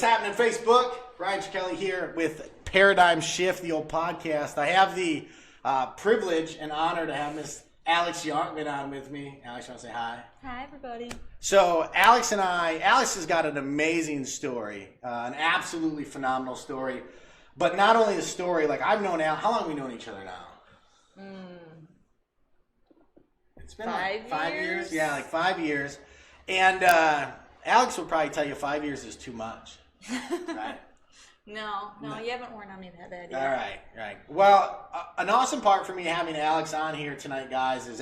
happening, Facebook? Brian Kelly here with Paradigm Shift, the old podcast. I have the privilege and honor to have Miss Alex Yonkman on with me. Alex, you want to say hi? Hi, everybody. So Alex has got an amazing story, an absolutely phenomenal story. But not only the story, like I've known Alex, how long have we known each other now? It's been like 5 years? Yeah, like 5 years. And Alex will probably tell you 5 years is too much, right? No, you haven't worn on me that bad yet. All right. Well, an awesome part for me having Alex on here tonight, guys, is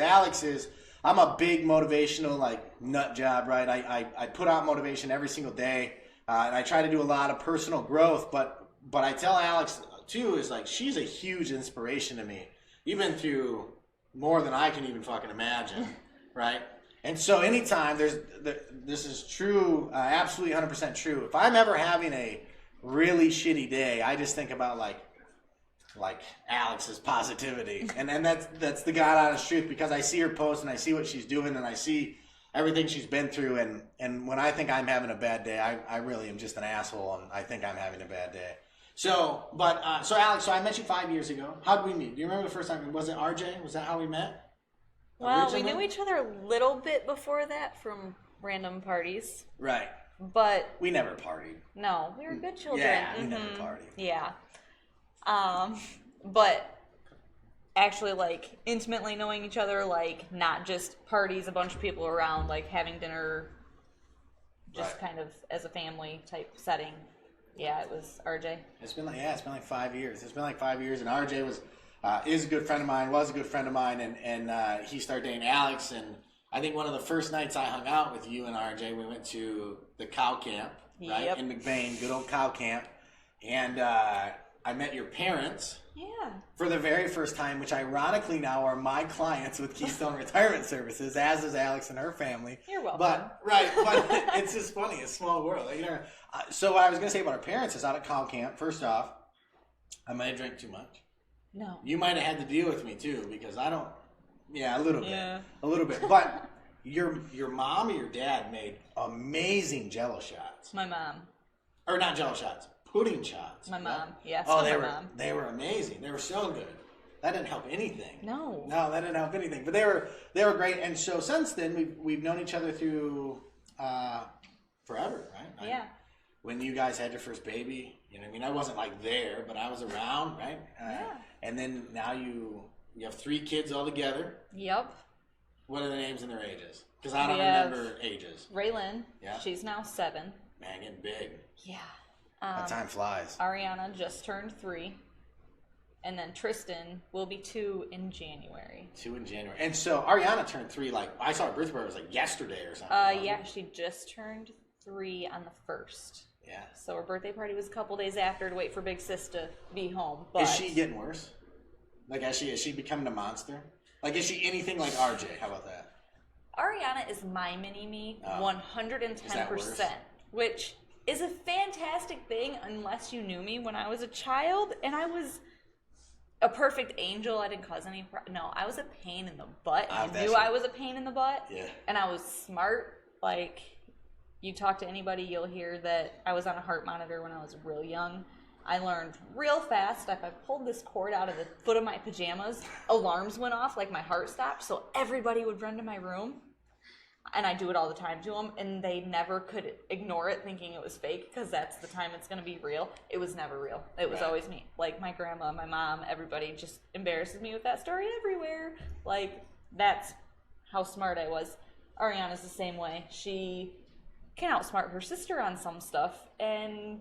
I'm a big motivational, nut job, right? I put out motivation every single day, and I try to do a lot of personal growth, but I tell Alex, too, is she's a huge inspiration to me. You've been through more than I can even fucking imagine, right? And so anytime this is true, absolutely 100% true. If I'm ever having a really shitty day, I just think about like Alex's positivity, and that's the God honest truth, because I see her post and I see what she's doing and I see everything she's been through, and when I think I'm having a bad day, I really am just an asshole, and I think I'm having a bad day. So Alex, I met you 5 years ago. How did we meet? Do you remember the first time? Was it RJ? Was that how we met? Well, we knew each other a little bit before that from random parties. Right. But we never partied. No, we were good children. Yeah, we never partied. Yeah. But actually, intimately knowing each other, not just parties, a bunch of people around, having dinner, just kind of as a family type setting. Yeah, it was RJ. It's been like 5 years. It's been like 5 years, and RJ is a good friend of mine, was a good friend of mine, and he started dating Alex, and I think one of the first nights I hung out with you and RJ, we went to the cow camp, right? Yep. In McBain, good old cow camp. And I met your parents. Yeah. For the very first time, which ironically now are my clients with Keystone Retirement Services, as is Alex and her family. You're welcome. But it's just funny, it's a small world. So what I was going to say about our parents is out at cow camp, first off, I might have drank too much. No. You might have had to deal with me too, because I don't. Yeah, a little bit. But your mom or your dad made amazing Jello shots. My mom. Or not Jello shots, pudding shots. My mom. Yes. Oh, mom. They were amazing. They were so good. That didn't help anything. No, that didn't help anything. But they were great. And so since then, we've known each other through forever, right? Yeah. When you guys had your first baby, you know what I mean? I wasn't there, but I was around, right? Yeah. And then now you have 3 kids all together. Yep. What are the names and their ages? Because I don't remember ages. Raylan. Yeah. She's now 7. Man, getting big. Yeah. That time flies. Ariana just turned 3. And then Tristan will be 2 in January. 2 in January. And so Ariana turned 3, I saw her birthday party, it was yesterday or something. Yeah, she just turned 3 on the 1st. Yeah. So her birthday party was a couple days after to wait for Big Sis to be home. But is she getting worse? Is she becoming a monster? Is she anything like RJ? How about that? Ariana is my mini-me 110%, which is a fantastic thing unless you knew me when I was a child, and I was a perfect angel. I didn't cause any no, I was a pain in the butt. I knew I was a pain in the butt. Yeah. And I was smart. You talk to anybody, you'll hear that I was on a heart monitor when I was real young. I learned real fast, if I pulled this cord out of the foot of my pajamas, alarms went off, my heart stopped, so everybody would run to my room. And I do it all the time to them, and they never could ignore it thinking it was fake, because that's the time it's going to be real. It was never real. It was always me. My grandma, my mom, everybody just embarrasses me with that story everywhere. That's how smart I was. Ariana's the same way. She can outsmart her sister on some stuff, and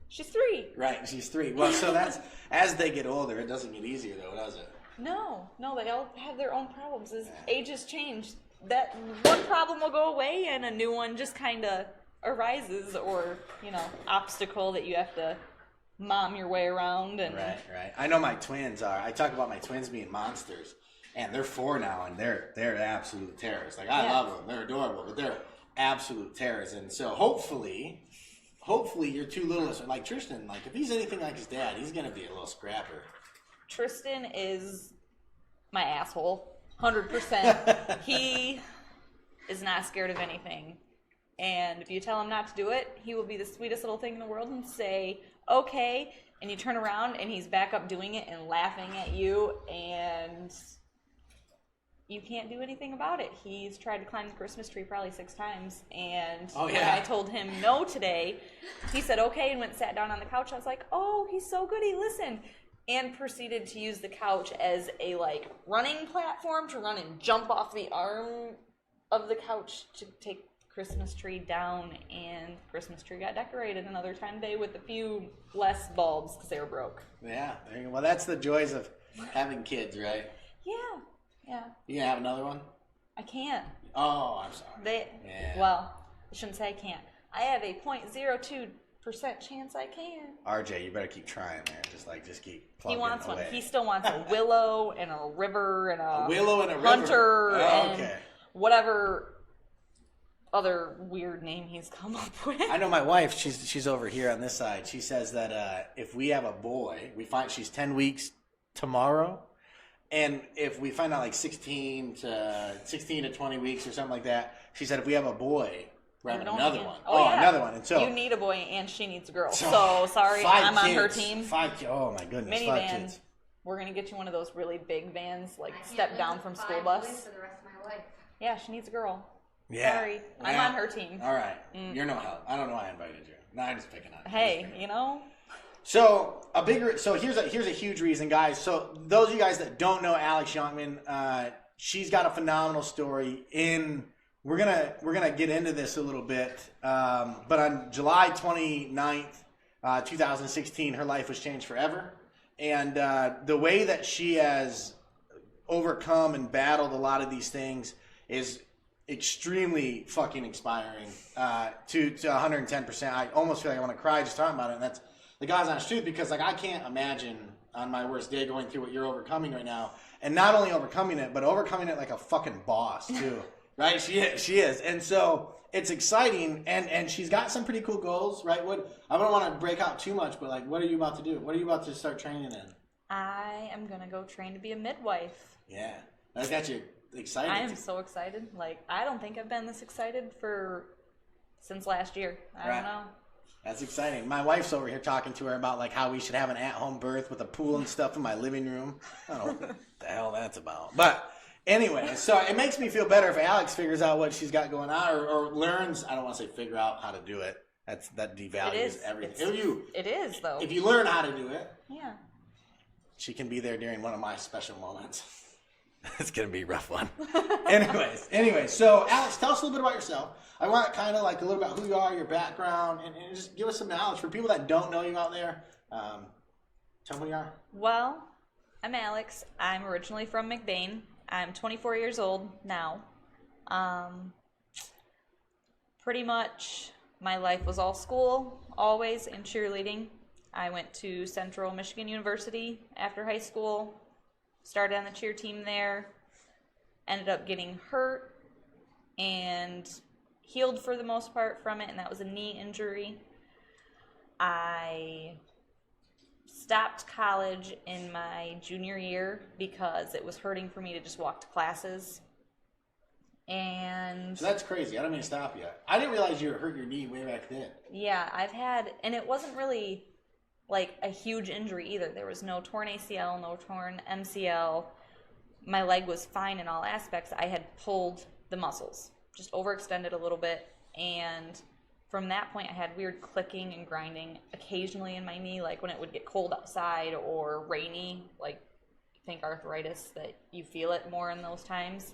she's 3. Right, she's 3. Well, so that's, as they get older, it doesn't get easier though, does it? No, they all have their own problems. As ages change, that one problem will go away and a new one just kind of arises, or, obstacle that you have to mom your way around. And Right. I know my twins I talk about my twins being monsters, and they're 4 now, and they're absolute terrors. I love them. They're adorable, but they're absolute terrors. And so hopefully your 2 littlest, like Tristan, if he's anything like his dad, he's going to be a little scrapper. Tristan is my asshole, 100%. He is not scared of anything. And if you tell him not to do it, he will be the sweetest little thing in the world and say, okay. And you turn around and he's back up doing it and laughing at you, and you can't do anything about it. He's tried to climb the Christmas tree probably 6 times, and when I told him no today, he said okay and went and sat down on the couch. I was like, oh, he's so good, he listened, and proceeded to use the couch as a like running platform to run and jump off the arm of the couch to take Christmas tree down, and Christmas tree got decorated another time today with a few less bulbs because they were broke. Yeah, well, that's the joys of having kids, right? Yeah. You gonna have another one? I can't. Oh, I'm sorry. Well, I shouldn't say I can't. I have a 0.02% chance I can. RJ, you better keep trying, man. Just keep plugging away. He wants one. He still wants a willow and a river and a willow and a hunter river. and whatever other weird name he's come up with. I know my wife, she's over here on this side. She says that if we have a boy, we find she's 10 weeks tomorrow, and if we find out like 16 to 20 weeks or something like that, she said if we have a boy, we're having another one. Another one. And so you need a boy and she needs a girl. So sorry, I'm on her team. Oh my goodness, 5 kids. We're gonna get you one of those really big vans, like step down from school bus. For the rest of my life. Yeah, she needs a girl. Yeah. Sorry, I'm on her team. All right, you're no help. I don't know why I invited you. No, I'm just picking on you. Hey, you know. So here's a huge reason, guys. So those of you guys that don't know Alex Yonkman, she's got a phenomenal story. We're gonna get into this a little bit, but on July 29th, 2016, her life was changed forever, and the way that she has overcome and battled a lot of these things is extremely fucking inspiring to 110%. I almost feel like I want to cry just talking about it, and that's the God's honest truth, because like I can't imagine on my worst day going through what you're overcoming right now, and not only overcoming it, but overcoming it like a fucking boss too. Right? She is. And so it's exciting, and she's got some pretty cool goals, right? I don't want to break out too much, but like, what are you about to do? What are you about to start training in? I am gonna go train to be a midwife. Yeah. That's got you excited. I am so excited. Like, I don't think I've been this excited since last year. I don't know. That's exciting. My wife's over here talking to her about like how we should have an at-home birth with a pool and stuff in my living room. I don't know what the hell that's about. But anyway, so it makes me feel better if Alex figures out what she's got going on, or learns. I don't want to say figure out how to do it. That devalues everything. It is though. If you learn how to do it, yeah, she can be there during one of my special moments. It's gonna be a rough one. Anyways, so Alex, tell us a little bit about yourself. I want kind of like a little about who you are, your background, and just give us some knowledge for people that don't know you out there. Tell them who you are. Well, I'm Alex. I'm originally from McBain. I'm 24 years old now. Pretty much my life was all school, always, and cheerleading. I went to Central Michigan University after high school, started on the cheer team there, ended up getting hurt, and healed for the most part from it, and that was a knee injury. I stopped college in my junior year because it was hurting for me to just walk to classes. And so that's crazy. I don't mean to stop you. I didn't realize you hurt your knee way back then. Yeah, and it wasn't really like a huge injury either. There was no torn ACL, no torn MCL. My leg was fine in all aspects. I had pulled the muscles, just overextended a little bit, and from that point I had weird clicking and grinding occasionally in my knee, like when it would get cold outside or rainy, like think arthritis, that you feel it more in those times.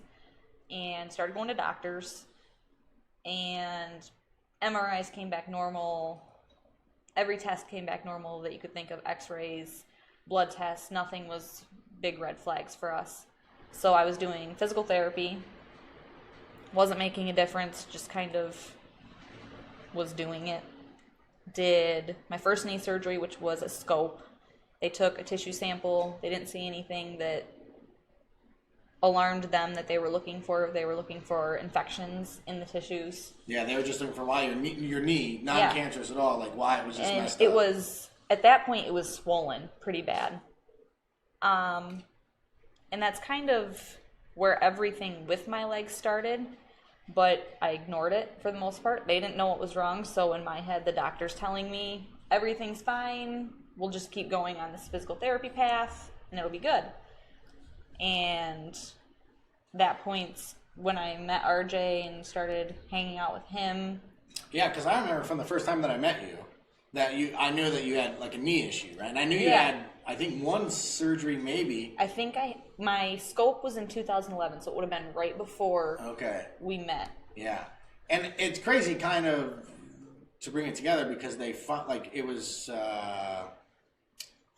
And started going to doctors, and MRIs came back normal. Every test came back normal that you could think of, x-rays, blood tests, nothing was big red flags for us. So I was doing physical therapy, wasn't making a difference, just kind of was doing it. Did my first knee surgery, which was a scope. They took a tissue sample. They didn't see anything that alarmed them that they were looking for. They were looking for infections in the tissues. Yeah, they were just looking for why your knee, non-cancerous at all, like why it was just messed up. It was, at that point, it was swollen pretty bad. And that's kind of where everything with my leg started. but I ignored it for the most part. They didn't know what was wrong, so in my head, the doctor's telling me everything's fine. We'll just keep going on this physical therapy path, and it'll be good. And that point's when I met RJ and started hanging out with him. Yeah, because I remember from the first time that I met you, I knew that you had like a knee issue, right? And I knew you had, I think, one surgery maybe. I think my scope was in 2011, so it would have been right before we met. Yeah. And it's crazy kind of to bring it together because they found, like, it was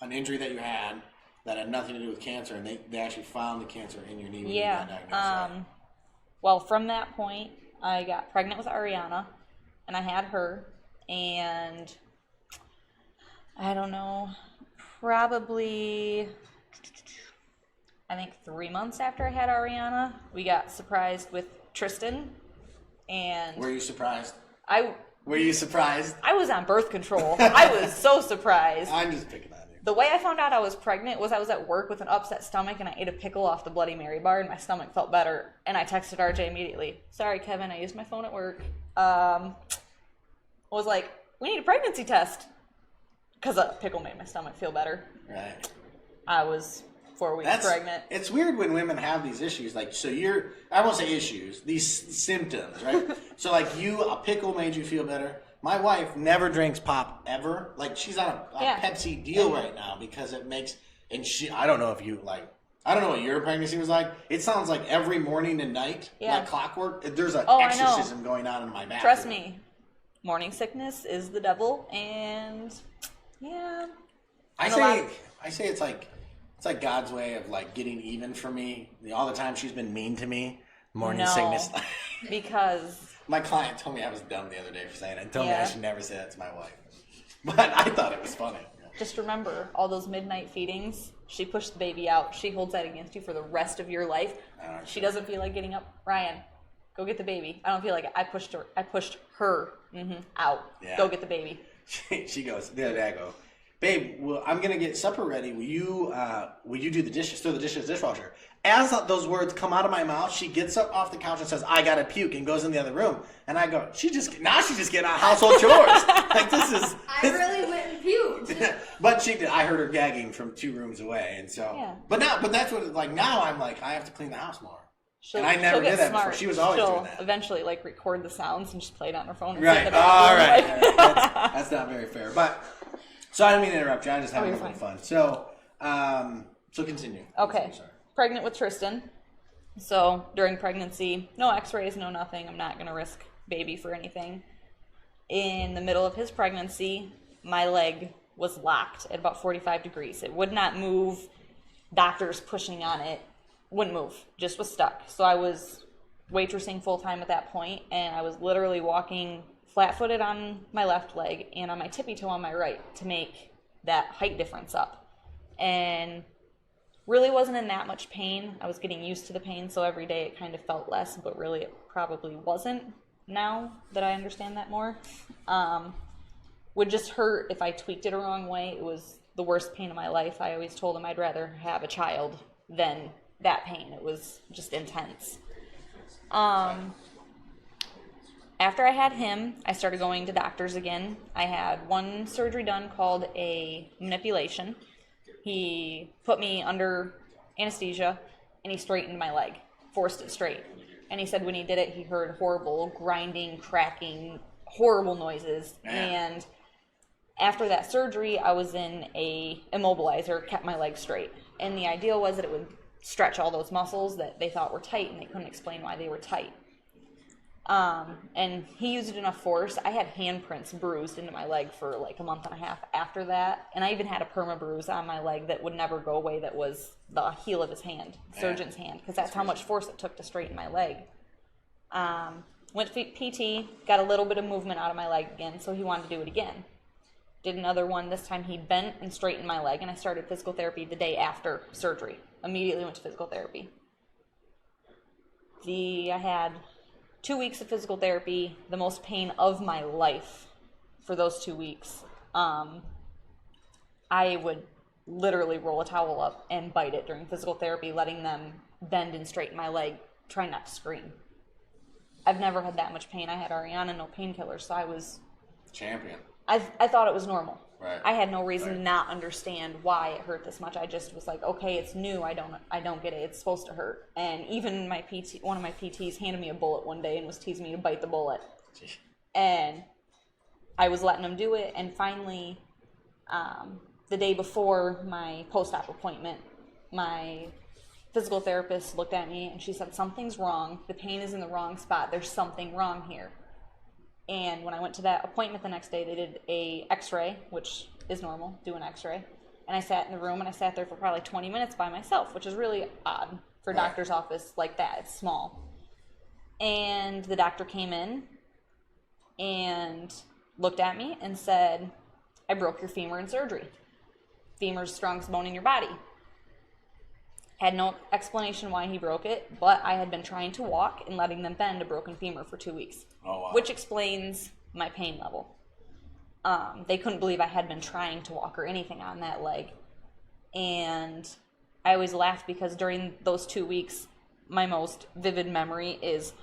an injury that you had that had nothing to do with cancer, and they actually found the cancer in your knee when you got diagnosed. Right? Well, from that point, I got pregnant with Ariana, and I had her, and I don't know, probably, I think 3 months after I had Ariana, we got surprised with Tristan, and... Were you surprised? Were you surprised? I was on birth control. I was so surprised. I'm just picking on you. The way I found out I was pregnant was I was at work with an upset stomach and I ate a pickle off the Bloody Mary bar and my stomach felt better. And I texted RJ immediately. Sorry, Kevin, I used my phone at work. Was like, we need a pregnancy test. Because a pickle made my stomach feel better. Right. I was 4 weeks pregnant. It's weird when women have these issues. Like, so I won't say issues, these symptoms, right? So like a pickle made you feel better. My wife never drinks pop ever. Like, she's on a Pepsi deal right now because it makes, and I don't know if you I don't know what your pregnancy was like. It sounds like every morning and night, like clockwork, there's an exorcism going on in my bathroom. Trust me, morning sickness is the devil, and I say it's like God's way of like getting even for me. All the time she's been mean to me. Morning sickness. Because my client told me I was dumb the other day for saying it. Told me I should never say that to my wife. But I thought it was funny. Just remember, all those midnight feedings, she pushed the baby out. She holds that against you for the rest of your life. She doesn't feel like getting up. Ryan, go get the baby. I don't feel like it. I pushed her out. Yeah. Go get the baby. She goes, the other day I go, babe, well, I'm going to get supper ready. Will you do the dishes, throw the dishes in the dishwasher? As those words come out of my mouth, she gets up off the couch and says, I got to puke, and goes in the other room. And I go, she's just getting on household chores. Like, I really went and puked. But she did. I heard her gagging from 2 rooms away. And so, but that's what it's like. Now I'm like, I have to clean the house more. And I never did that before. She was always doing that. She'll eventually like record the sounds and just play it on her phone. And right. All right. That's not very fair. But, so I didn't mean to interrupt you. I just having a little fun. So, so continue. Okay. Pregnant with Tristan. So during pregnancy, no x-rays, no nothing. I'm not going to risk baby for anything. In the middle of his pregnancy, my leg was locked at about 45 degrees. It would not move. Doctors pushing on it wouldn't move. Just was stuck. So I was waitressing full time at that point, and I was literally walking flat-footed on my left leg and on my tippy toe on my right to make that height difference up. And really wasn't in that much pain. I was getting used to the pain, so every day it kind of felt less, but really it probably wasn't now that I understand that more. Would just hurt if I tweaked it a wrong way. It was the worst pain of my life. I always told him I'd rather have a child than that pain. It was just intense. After I had him, I started going to doctors again. I had one surgery done called a manipulation. He put me under anesthesia, and he straightened my leg, forced it straight. And he said when he did it, he heard horrible grinding, cracking, horrible noises. Man. And after that surgery, I was in a immobilizer, kept my leg straight. And the idea was that it would stretch all those muscles that they thought were tight, and they couldn't explain why they were tight. And he used enough force. I had handprints bruised into my leg for like a month and a half after that. And I even had a perma bruise on my leg that would never go away. That was the heel of his hand, surgeon's hand, because that's how much force it took to straighten my leg. Went to PT, got a little bit of movement out of my leg again, so he wanted to do it again. Did another one. This time he bent and straightened my leg, and I started physical therapy the day after surgery. Immediately went to physical therapy. I had 2 weeks of physical therapy, the most pain of my life for those 2 weeks. I would literally roll a towel up and bite it during physical therapy, letting them bend and straighten my leg, trying not to scream. I've never had that much pain. I had Ariana, no painkillers, so I was... Champion. I thought it was normal. Right. I had no reason to not understand why it hurt this much. I just was like, okay, it's new. I don't get it. It's supposed to hurt. And even one of my PTs handed me a bullet one day and was teasing me to bite the bullet. Jeez. And I was letting him do it. And finally, the day before my post-op appointment, my physical therapist looked at me and she said, something's wrong. The pain is in the wrong spot. There's something wrong here. And when I went to that appointment the next day, they did a x-ray, which is normal, do an x-ray. And I sat in the room, and I sat there for probably 20 minutes by myself, which is really odd for a doctor's office like that. It's small. And the doctor came in and looked at me and said, I broke your femur in surgery. Femur's the strongest bone in your body. Had no explanation why he broke it, but I had been trying to walk and letting them bend a broken femur for 2 weeks. Oh, wow. Which explains my pain level. They couldn't believe I had been trying to walk or anything on that leg. And I always laughed because during those 2 weeks, my most vivid memory is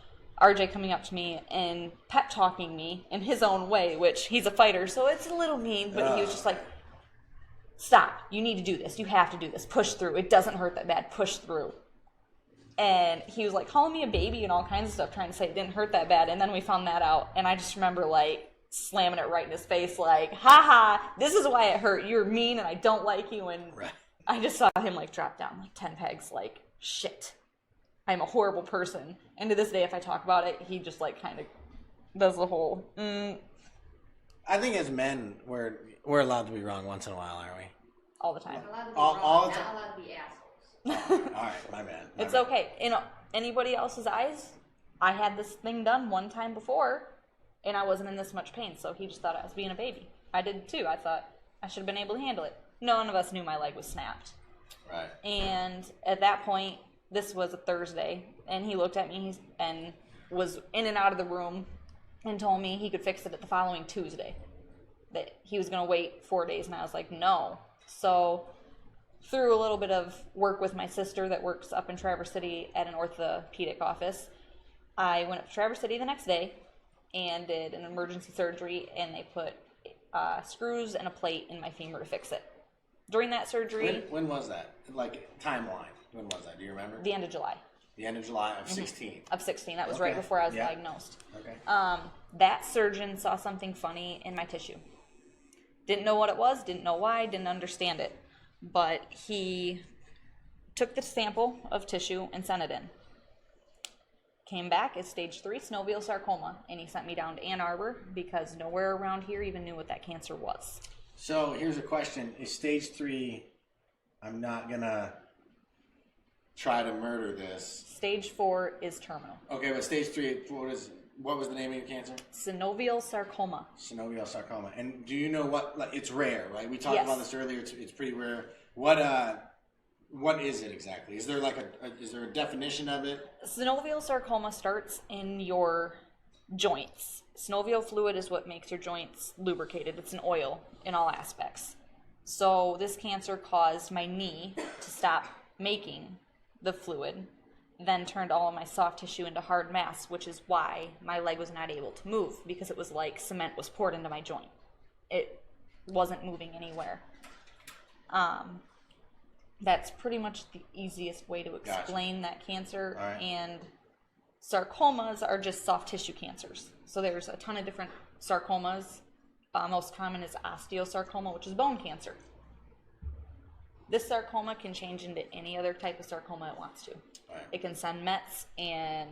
RJ coming up to me and pep talking me in his own way, which he's a fighter, so it's a little mean, but he was just like, stop, you need to do this, you have to do this, push through, it doesn't hurt that bad, push through. And he was like calling me a baby and all kinds of stuff, trying to say it didn't hurt that bad, and then we found that out, and I just remember like slamming it right in his face, like, haha, this is why it hurt, you're mean and I don't like you, and Right. I just saw him like drop down like 10 pegs, like, shit, I'm a horrible person. And to this day, if I talk about it, he just like kind of does the whole, I think as men, we're allowed to be wrong once in a while, aren't we? all the time. Allowed to be All wrong, the not time. allowed to be assholes. All right, my bad. It's okay. In anybody else's eyes, I had this thing done one time before, and I wasn't in this much pain, so he just thought I was being a baby. I did too. I thought I should have been able to handle it. None of us knew my leg was snapped. Right. And at that point, this was a Thursday, and he looked at me and was in and out of the room and told me he could fix it at the following Tuesday. That he was going to wait 4 days, and I was like, no. So through a little bit of work with my sister that works up in Traverse City at an orthopedic office, I went up to Traverse City the next day and did an emergency surgery, and they put screws and a plate in my femur to fix it. During that surgery... When was that? Like, timeline. When was that? Do you remember? The end of July. The end of July of 16. Of 16. That was Okay. right before I was Yeah. diagnosed. Okay. That surgeon saw something funny in my tissue. Didn't know what it was, didn't know why, didn't understand it. But he took the sample of tissue and sent it in. Came back as stage 3 synovial sarcoma, and he sent me down to Ann Arbor because nowhere around here even knew what that cancer was. So here's a question. Is stage 3, I'm not going to try to murder this. Stage 4 is terminal. Okay, but stage 3, what was the name of your cancer? Synovial sarcoma. Synovial sarcoma. And do you know what, like, it's rare, right? We talked Yes. about this earlier. It's pretty rare. What is it exactly? Is there like is there a definition of it? Synovial sarcoma starts in your joints. Synovial fluid is what makes your joints lubricated. It's an oil in all aspects. So this cancer caused my knee to stop making the fluid, then turned all of my soft tissue into hard mass, which is why my leg was not able to move, because it was like cement was poured into my joint. It wasn't moving anywhere. That's pretty much the easiest way to explain that cancer. Right. And sarcomas are just soft tissue cancers. So there's a ton of different sarcomas. Most common is osteosarcoma, which is bone cancer. This sarcoma can change into any other type of sarcoma it wants to. Right. It can send mets and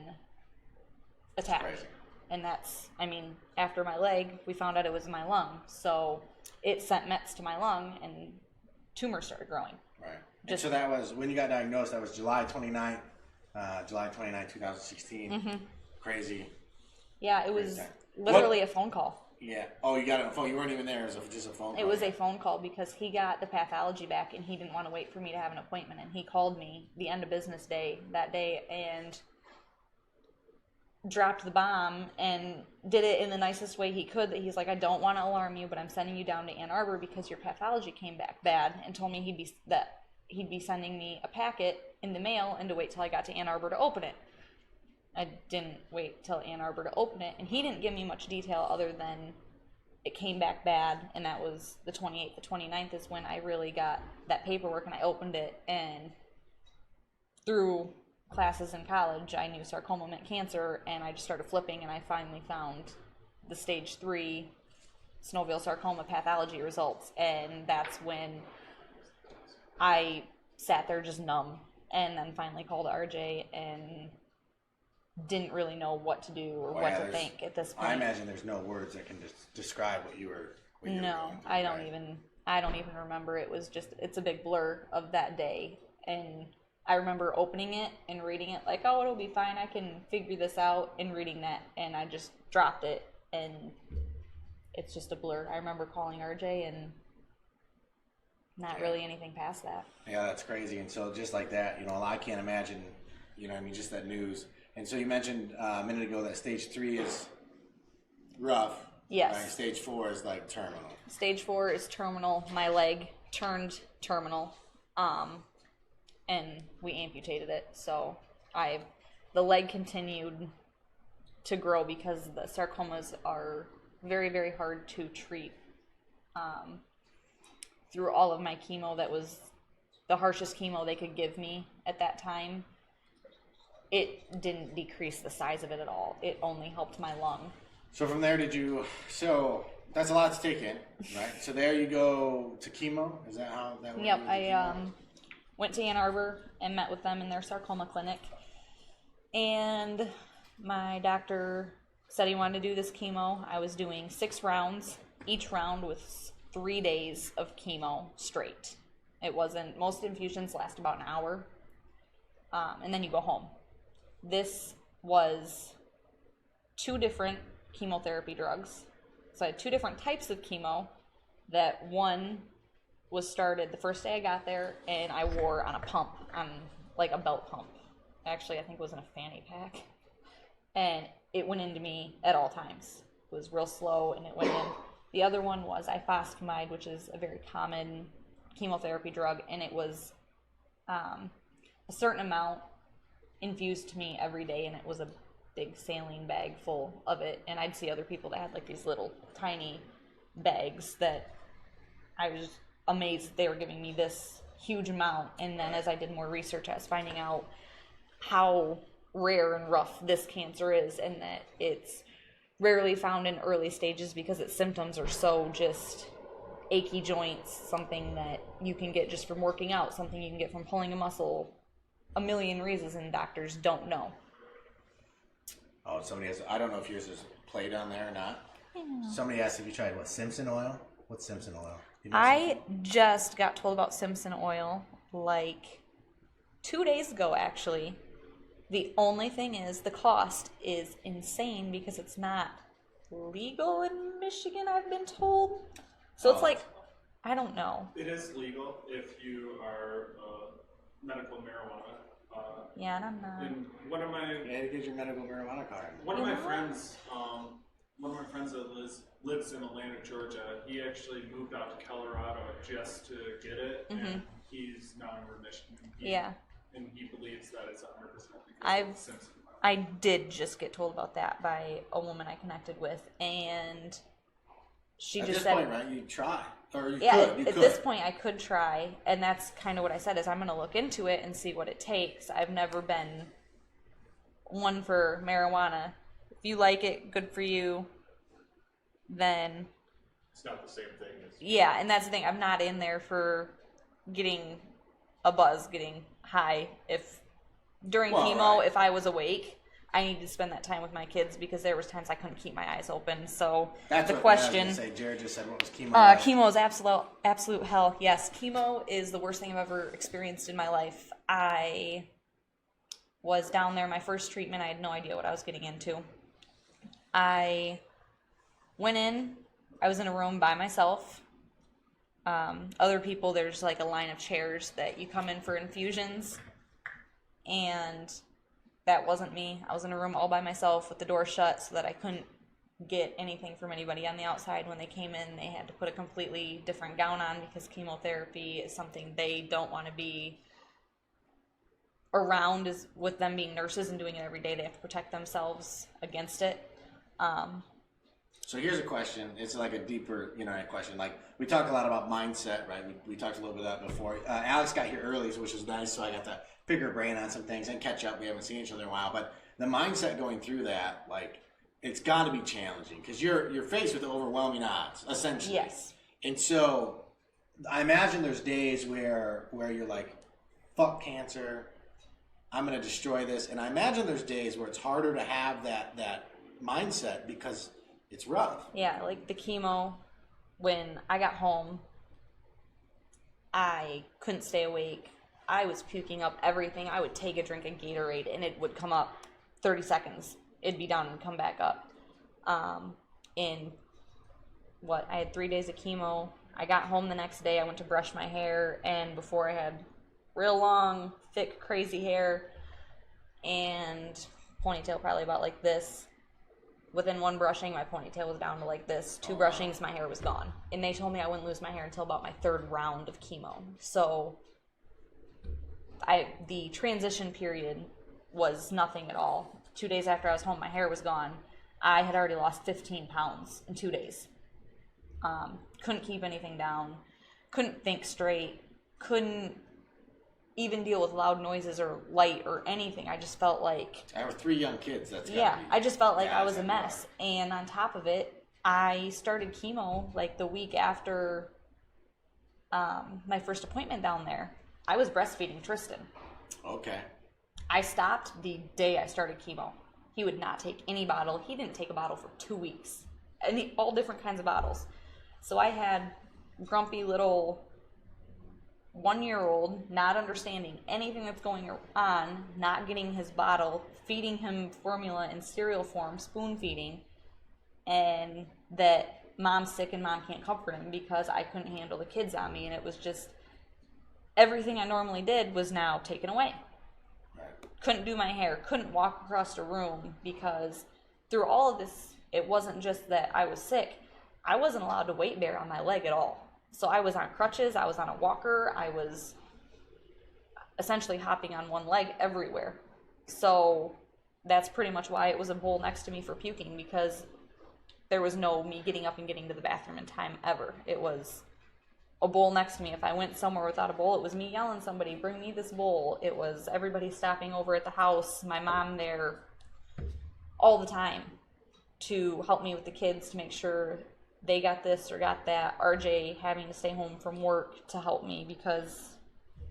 attack. Crazy. And that's, I mean, after my leg, we found out it was in my lung. So it sent mets to my lung and tumors started growing. Right. And so that was, when you got diagnosed, that was July 29th, 2016. Mm-hmm. Crazy. Yeah, it was Crazy. literally a phone call. Yeah. Oh, you got it on phone. You weren't even there. It was just a phone call. It was a phone call because he got the pathology back and he didn't want to wait for me to have an appointment. And he called me the end of business day that day and dropped the bomb and did it in the nicest way he could. That he's like, I don't want to alarm you, but I'm sending you down to Ann Arbor because your pathology came back bad, and told me he'd be sending me a packet in the mail and to wait till I got to Ann Arbor to open it. I didn't wait till Ann Arbor to open it, and he didn't give me much detail other than it came back bad, and that was the 28th. The 29th is when I really got that paperwork, and I opened it, and through classes in college, I knew sarcoma meant cancer, and I just started flipping, and I finally found the stage 3 synovial sarcoma pathology results, and that's when I sat there just numb, and then finally called RJ and didn't really know what to do or what to think at this point. I imagine there's no words that can describe what you were. No, I don't even remember. It's a big blur of that day, and I remember opening it and reading it like, oh, it'll be fine, I can figure this out, and reading that, and I just dropped it, and it's just a blur. I remember calling RJ and not really anything past that. Yeah, that's crazy. And so just like that, I can't imagine, just that news. And so you mentioned a minute ago that stage 3 is rough. Yes. Right? Stage 4 is like terminal. Stage 4 is terminal. My leg turned terminal, and we amputated it. So the leg continued to grow because the sarcomas are very, very hard to treat. Through all of my chemo, that was the harshest chemo they could give me at that time. It didn't decrease the size of it at all. It only helped my lung. So from there, so that's a lot to take in, right? So there you go to chemo? Is that how that works? Yep, I went to Ann Arbor and met with them in their sarcoma clinic. And my doctor said he wanted to do this chemo. I was doing 6 rounds, each round with 3 days of chemo straight. Most infusions last about an hour, and then you go home. This was 2 different chemotherapy drugs. So I had 2 different types of chemo. That one was started the first day I got there, and I wore on a pump, on like a belt pump. Actually, I think it was in a fanny pack. And it went into me at all times. It was real slow, and it went in. The other one was ifosfamide, which is a very common chemotherapy drug, and it was a certain amount infused to me every day, and it was a big saline bag full of it. And I'd see other people that had like these little tiny bags that I was amazed that they were giving me this huge amount. And then as I did more research, I was finding out how rare and rough this cancer is, and that it's rarely found in early stages because its symptoms are so just achy joints, something that you can get just from working out, something you can get from pulling a muscle, a million reasons, and doctors don't know. Oh, I don't know if yours is played on there or not. Somebody asked if you tried, Simpson oil? What's Simpson oil? I just got told about Simpson oil like 2 days ago, actually. The only thing is the cost is insane because it's not legal in Michigan, I've been told. So it's like, I don't know. It is legal if you are medical marijuana. Yeah, and I'm not. And one of my get your medical marijuana card. One of my friends that lives in Atlanta, Georgia. He actually moved out to Colorado just to get it, and he's now in remission. And he believes that it's 100% because of Simpson. I did just get told about that by a woman I connected with, and she just said, at this point, right, you try. Or you could. At this point, I could try, and that's kind of what I said, is I'm going to look into it and see what it takes. I've never been one for marijuana. If you like it, good for you, then... It's not the same thing as... Yeah, and that's the thing. I'm not in there for getting a buzz, getting high. If during chemo, if I was awake, I needed to spend that time with my kids because there was times I couldn't keep my eyes open. So that's the question. I was gonna say, Jared just said, what was chemo? Like? Chemo is absolute hell. Yes, chemo is the worst thing I've ever experienced in my life. I was down there, my first treatment. I had no idea what I was getting into. I went in. I was in a room by myself. Other people, there's like a line of chairs that you come in for infusions, and that wasn't me. I was in a room all by myself with the door shut so that I couldn't get anything from anybody on the outside. When they came in, they had to put a completely different gown on because chemotherapy is something they don't want to be around is with them being nurses and doing it every day. They have to protect themselves against it. So here's a question. It's like a deeper, question. Like, we talk a lot about mindset, right? We talked a little bit of that before. Alex got here early, which was nice, so I got to pick her brain on some things and catch up. We haven't seen each other in a while, but the mindset going through that, like, it's got to be challenging because you're faced with overwhelming odds, essentially. Yes. And so I imagine there's days where you're like, fuck cancer, I'm going to destroy this. And I imagine there's days where it's harder to have that mindset because it's rough. Yeah, like the chemo, when I got home, I couldn't stay awake. I was puking up everything. I would take a drink of Gatorade and it would come up 30 seconds. It'd be down and come back up. I had 3 days of chemo. I got home the next day. I went to brush my hair, and before I had real long, thick, crazy hair and ponytail probably about like this. Within one brushing, my ponytail was down to like this. 2 brushings, my hair was gone. And they told me I wouldn't lose my hair until about my 3rd round of chemo. So the transition period was nothing at all. 2 days after I was home, my hair was gone. I had already lost 15 pounds in 2 days. Couldn't keep anything down. Couldn't think straight. Couldn't even deal with loud noises or light or anything. I just felt like... I have 3 young kids. I just felt like I was a mess. And on top of it, I started chemo like the week after my first appointment down there. I was breastfeeding Tristan. Okay. I stopped the day I started chemo. He would not take any bottle. He didn't take a bottle for 2 weeks. All different kinds of bottles. So I had grumpy little 1-year-old not understanding anything that's going on, not getting his bottle, feeding him formula in cereal form, spoon feeding, and that mom's sick and mom can't comfort him because I couldn't handle the kids on me. And it was just, everything I normally did was now taken away. Couldn't do my hair, couldn't walk across the room because through all of this, it wasn't just that I was sick. I wasn't allowed to weight bear on my leg at all. So I was on crutches, I was on a walker, I was essentially hopping on one leg everywhere. So that's pretty much why it was a bowl next to me for puking, because there was no me getting up and getting to the bathroom in time ever. It was a bowl next to me. If I went somewhere without a bowl, it was me yelling somebody, bring me this bowl. It was everybody stopping over at the house, my mom there all the time to help me with the kids to make sure they got this or got that. RJ having to stay home from work to help me because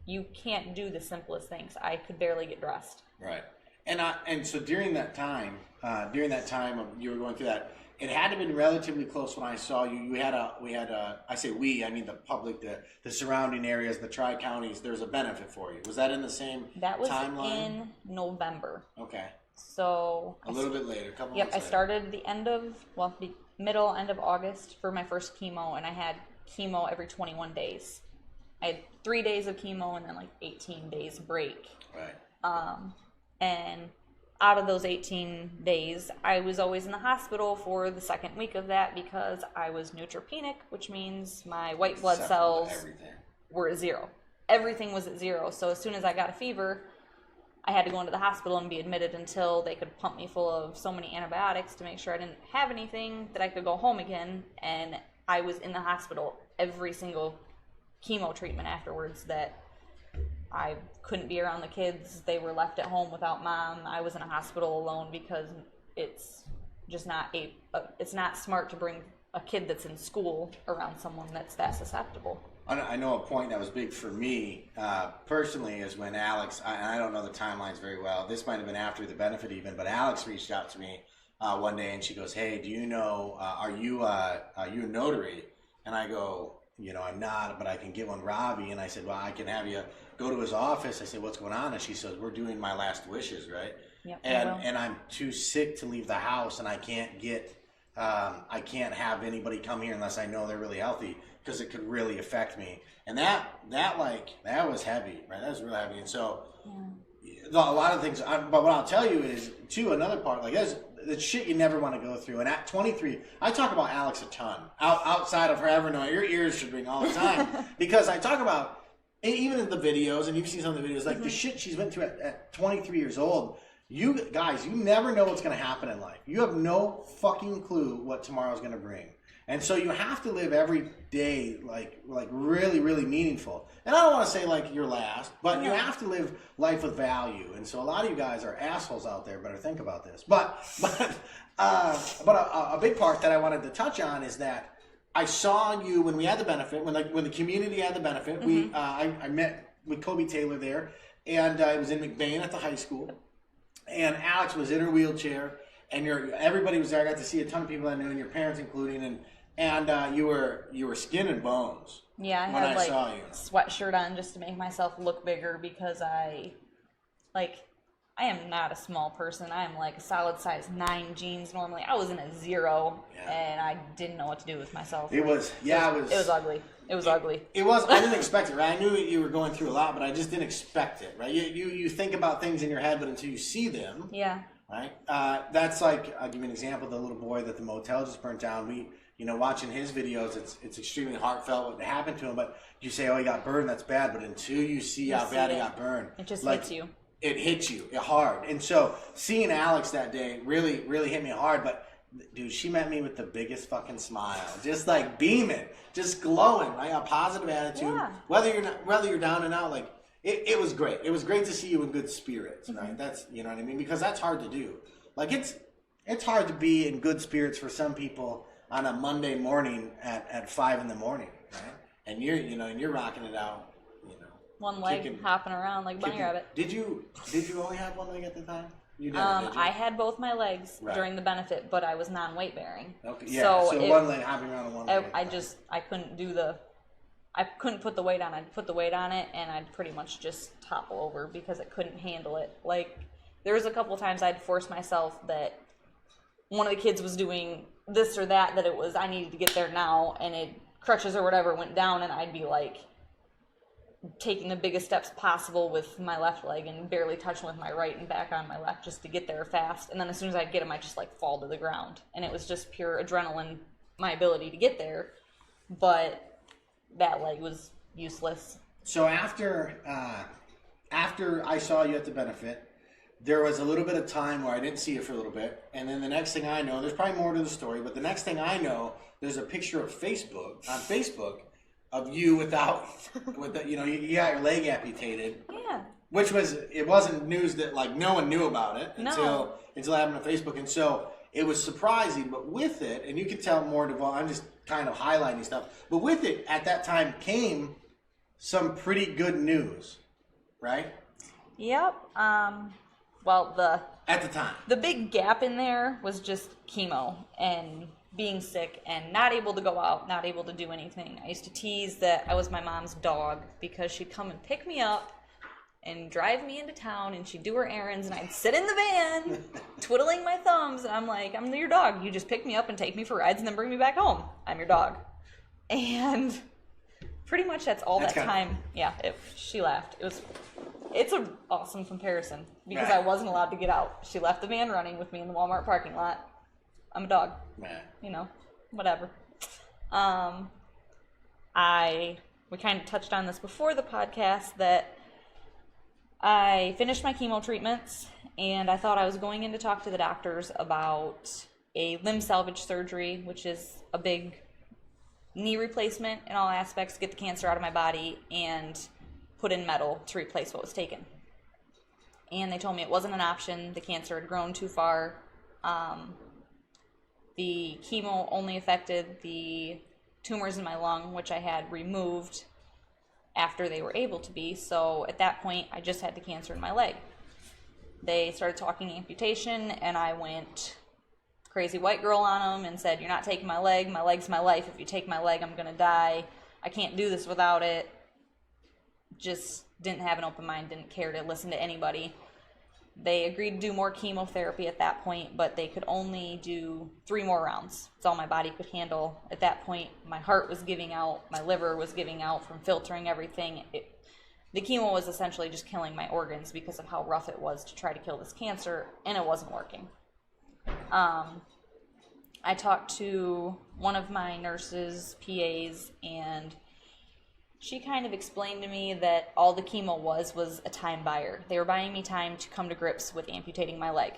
you can't do the simplest things. I could barely get dressed. Right. And so during that time of you were going through that, it had to have been relatively close when I saw you. I say we, I mean the public, the surrounding areas, the tri-counties, there's a benefit for you. Was that in the same That was timeline? in November. Okay. So a little bit later, a couple months Yep, I later. started the middle, end of August for my first chemo, and I had chemo every 21 days. I had 3 days of chemo and then like 18 days break. Right. And out of those 18 days, I was always in the hospital for the second week of that because I was neutropenic, which means my white blood cells were at 0. Everything was at 0. So as soon as I got a fever, I had to go into the hospital and be admitted until they could pump me full of so many antibiotics to make sure I didn't have anything, that I could go home again. And I was in the hospital every single chemo treatment afterwards, that I couldn't be around the kids. They were left at home without mom. I was in a hospital alone because it's just not it's not smart to bring a kid that's in school around someone that's that susceptible. I know a point that was big for me personally is when Alex, and I don't know the timelines very well, this might have been after the benefit even, but Alex reached out to me one day and she goes, hey, do you know, are you a notary? And I go, I'm not, but I can get one, Ravi. And I said, well, I can have you go to his office. I said, what's going on? And she says, we're doing my last wishes, right? Yep, and I'm too sick to leave the house, and I can't have anybody come here unless I know they're really healthy, because it could really affect me. And that was heavy, right? That was really heavy. And so a lot of things, but what I'll tell you is, too, another part, like that's the shit you never want to go through. And at 23, I talk about Alex a ton, outside of her ever knowing. Your ears should ring all the time, because I talk about even in the videos, and you've seen some of the videos, like the shit she's been through at 23 years old. You guys, you never know what's going to happen in life. You have no fucking clue what tomorrow's going to bring. And so you have to live every day like really, really meaningful. And I don't want to say like your last, but you have to live life with value. And so a lot of you guys are assholes out there. Better think about this. But a big part that I wanted to touch on is that I saw you when we had the benefit, when the community had the benefit. I met with Kobe Taylor there, and I was in McBain at the high school, and Alex was in her wheelchair, and everybody was there. I got to see a ton of people I knew, and your parents including, and you were skin and bones. Yeah, I had like a sweatshirt on just to make myself look bigger because I am not a small person. I am like a solid size 9 jeans normally. I was in a 0, and I didn't know what to do with myself. It was ugly. It was ugly. I didn't expect it, right? I knew you were going through a lot, but I just didn't expect it, right? You think about things in your head, but until you see them, right? That's like, I'll give you an example. The little boy that the motel just burnt down. Watching his videos, it's extremely heartfelt what happened to him. But you say, oh, he got burned, that's bad. But until you see how bad he got burned, it just hits you. It hits you hard. And so seeing Alex that day really, really hit me hard. But dude, she met me with the biggest fucking smile, just like beaming, just glowing, right? A positive attitude. Yeah. Whether you're down and out, like it was great. It was great to see you in good spirits, right? That's, you know what I mean? Because that's hard to do. Like it's hard to be in good spirits for some people on a Monday morning at 5 a.m, right? And you're rocking it out. One leg hopping around like bunny rabbit. Did you only have one leg at the time? You didn't, did you? I had both my legs during the benefit, but I was non-weight bearing. Okay, yeah. So one leg hopping around and one leg. I couldn't put the weight on. I'd put the weight on it, and I'd pretty much just topple over because I couldn't handle it. Like there was a couple times I'd force myself that one of the kids was doing this or that it was I needed to get there now, and crutches or whatever went down, and I'd be like taking the biggest steps possible with my left leg and barely touching with my right and back on my left just to get there fast. And then as soon as I'd get them, I'd just like fall to the ground. And it was just pure adrenaline, my ability to get there. But that leg was useless. So after I saw you at the benefit, there was a little bit of time where I didn't see you for a little bit. And then the next thing I know, there's probably more to the story, but the next thing I know, there's a picture of on Facebook of you you got your leg amputated. Yeah. Which it wasn't news that like no one knew about it until it happened on Facebook. And so it was surprising, but with it, and you can tell more I'm just kind of highlighting stuff, but with it at that time came some pretty good news, right? Yep. At the time. The big gap in there was just chemo and being sick and not able to go out, not able to do anything. I used to tease that I was my mom's dog because she'd come and pick me up and drive me into town, and she'd do her errands, and I'd sit in the van twiddling my thumbs, and I'm like, I'm your dog. You just pick me up and take me for rides and then bring me back home. I'm your dog. And pretty much that's all that time. Yeah, she laughed. It's an awesome comparison because I wasn't allowed to get out. She left the van running with me in the Walmart parking lot. I'm a dog. Whatever. We kind of touched on this before the podcast that I finished my chemo treatments and I thought I was going in to talk to the doctors about a limb salvage surgery, which is a big knee replacement in all aspects, get the cancer out of my body and put in metal to replace what was taken. And they told me it wasn't an option. The cancer had grown too far. The chemo only affected the tumors in my lung, which I had removed after they were able to be. So at that point, I just had the cancer in my leg. They started talking amputation, and I went crazy white girl on them and said, you're not taking my leg. My leg's my life. If you take my leg, I'm going to die. I can't do this without it. Just didn't have an open mind, didn't care to listen to anybody. They agreed to do more chemotherapy at that point, but they could only do 3 more rounds. That's all my body could handle. At that point, my heart was giving out, my liver was giving out from filtering everything. The chemo was essentially just killing my organs because of how rough it was to try to kill this cancer, and it wasn't working. I talked to one of my nurses, PAs, and she kind of explained to me that all the chemo was a time buyer. They were buying me time to come to grips with amputating my leg.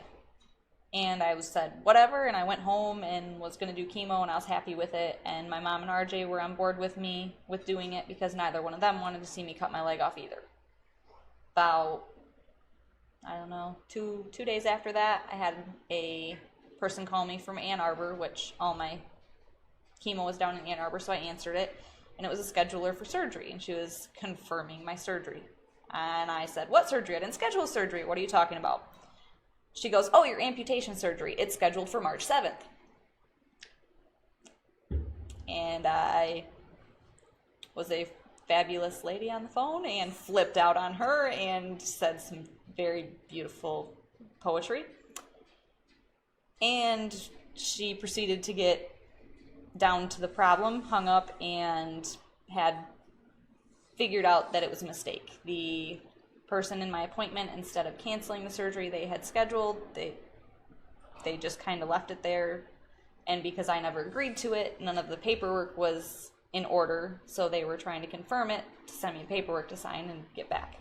And I said, whatever, and I went home and was going to do chemo, and I was happy with it. And my mom and RJ were on board with me with doing it because neither one of them wanted to see me cut my leg off either. About, I don't know, two days after that, I had a person call me from Ann Arbor, which all my chemo was down in Ann Arbor, so I answered it. And it was a scheduler for surgery, and she was confirming my surgery. And I said, what surgery? I didn't schedule surgery. What are you talking about? She goes, oh, your amputation surgery. It's scheduled for March 7th. And I was a fabulous lady on the phone and flipped out on her and said some very beautiful poetry. And she proceeded to get down to the problem, hung up, and had figured out that it was a mistake. The person in my appointment, instead of canceling the surgery they had scheduled, they just kind of left it there. And because I never agreed to it, none of the paperwork was in order, so they were trying to confirm it to send me the paperwork to sign and get back.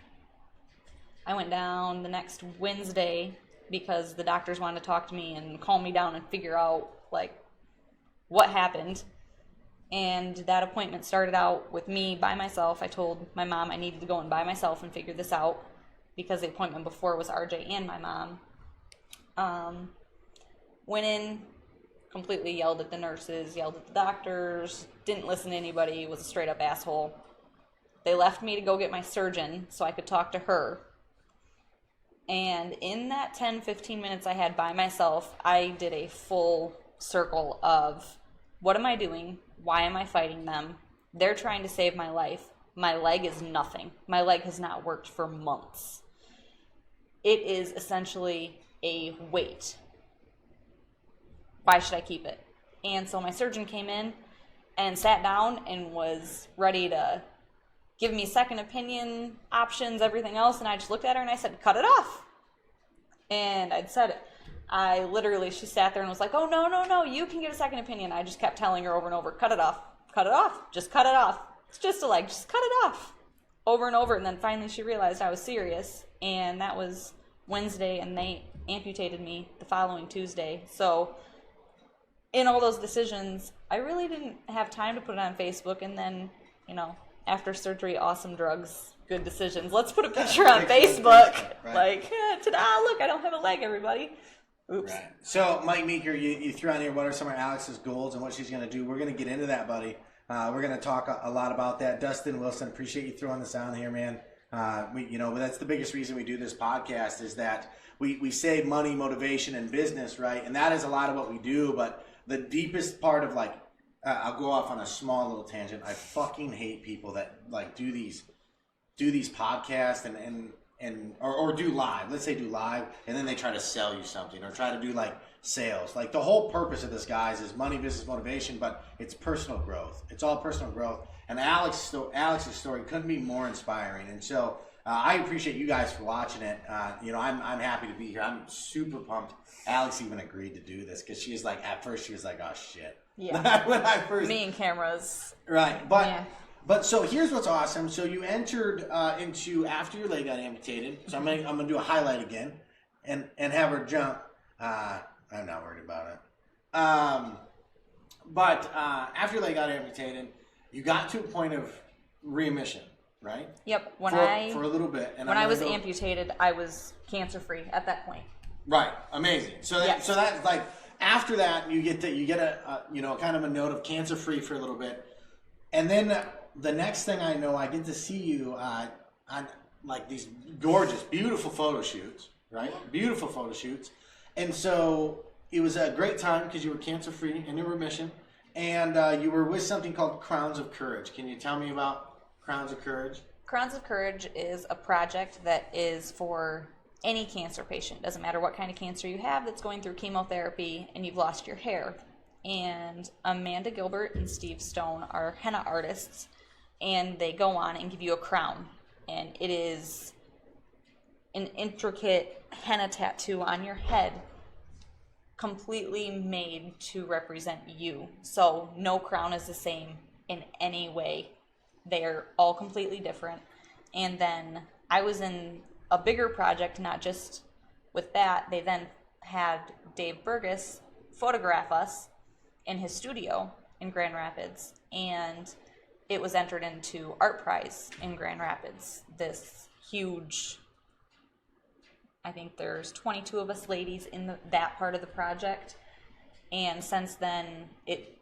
I went down the next Wednesday because the doctors wanted to talk to me and calm me down and figure out like what happened. And that appointment started out with me by myself. I told my mom I needed to go in by myself and figure this out because the appointment before was RJ and my mom. Went in, completely yelled at the nurses, yelled at the doctors, didn't listen to anybody, was a straight up asshole. They left me to go get my surgeon so I could talk to her. And in that 10-15 minutes I had by myself, I did a full circle of what am I doing? Why am I fighting them? They're trying to save my life. My leg is nothing. My leg has not worked for months. It is essentially a weight. Why should I keep it? And so my surgeon came in and sat down and was ready to give me second opinion options, everything else. And I just looked at her and I said, cut it off. And I'd said it. She sat there and was like, oh, no, you can get a second opinion. I just kept telling her over and over, cut it off, just cut it off. It's just a leg, just cut it off. Over and over, and then finally she realized I was serious, and that was Wednesday, and they amputated me the following Tuesday. So in all those decisions, I really didn't have time to put it on Facebook, and then, after surgery, awesome drugs, good decisions. Let's put a picture on Facebook. Right. Like, ta-da, look, I don't have a leg, everybody. Oops. Right. So, Mike Meeker, you threw on here what are some of Alex's goals and what she's going to do. We're going to get into that, buddy. We're going to talk a lot about that. Dustin Wilson, appreciate you throwing this on here, man. That's the biggest reason we do this podcast is that we say money, motivation, and business, right? And that is a lot of what we do. But the deepest part of I'll go off on a small little tangent. I fucking hate people that do these podcasts or do live. Let's say do live, and then they try to sell you something or try to do sales. The whole purpose of this, guys, is money, business, motivation, but it's personal growth. It's all personal growth. And Alex's story couldn't be more inspiring. And so I appreciate you guys for watching it. I'm happy to be here. I'm super pumped. Alex even agreed to do this because she's at first she was like, oh shit. Yeah. When I first me and cameras. Right, but. Yeah. But so here's what's awesome. So you entered into after your leg got amputated. So I'm gonna do a highlight again, and have her jump. I'm not worried about it. But after your leg got amputated, you got to a point of remission, right? Yep. For a little bit. And when I was amputated, I was cancer free at that point. Right. Amazing. So that's after that you get a kind of a note of cancer free for a little bit, and then. The next thing I know, I get to see you on these gorgeous, beautiful photo shoots, right? Beautiful photo shoots. And so it was a great time because you were cancer-free and in remission. And you were with something called Crowns of Courage. Can you tell me about Crowns of Courage? Crowns of Courage is a project that is for any cancer patient. Doesn't matter what kind of cancer you have that's going through chemotherapy and you've lost your hair. And Amanda Gilbert and Steve Stone are henna artists. And they go on and give you a crown. And it is an intricate henna tattoo on your head, completely made to represent you. So no crown is the same in any way. They're all completely different. And then I was in a bigger project, not just with that. They then had Dave Burgess photograph us in his studio in Grand Rapids, and it was entered into Art Prize in Grand Rapids, this huge, I think there's 22 of us ladies in that part of the project. And since then,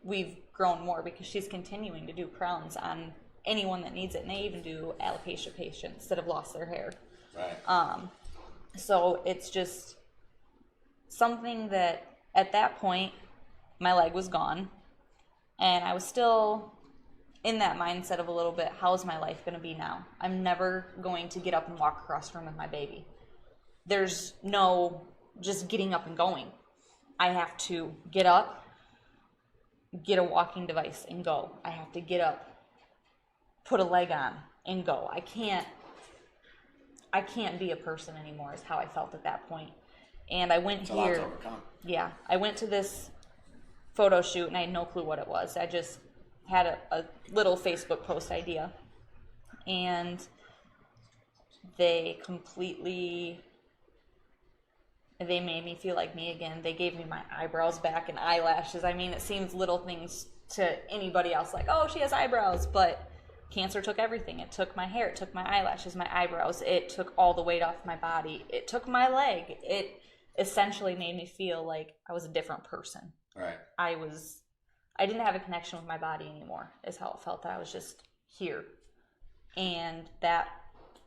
we've grown more because she's continuing to do crowns on anyone that needs it, and they even do alopecia patients that have lost their hair. Right. So it's just something that at that point, my leg was gone, and I was still in that mindset of a little bit, how's my life going to be now? I'm never going to get up and walk across the room with my baby. There's no just getting up and going. I have to get up, get a walking device, and go. I have to get up, put a leg on, and go. I can't be a person anymore is how I felt at that point. And I went It's here. a lot to overcome. Yeah, I went to this photo shoot and I had no clue what it was. I just had a little Facebook post idea, and they made me feel like me again. They gave me my eyebrows back and eyelashes. I mean, it seems little things to anybody else, like, oh, she has eyebrows, but cancer took everything. It took my hair, it took my eyelashes, my eyebrows, it took all the weight off my body, it took my leg. It essentially made me feel like I was a different person. Right. I didn't have a connection with my body anymore, is how it felt. That I was just here. And that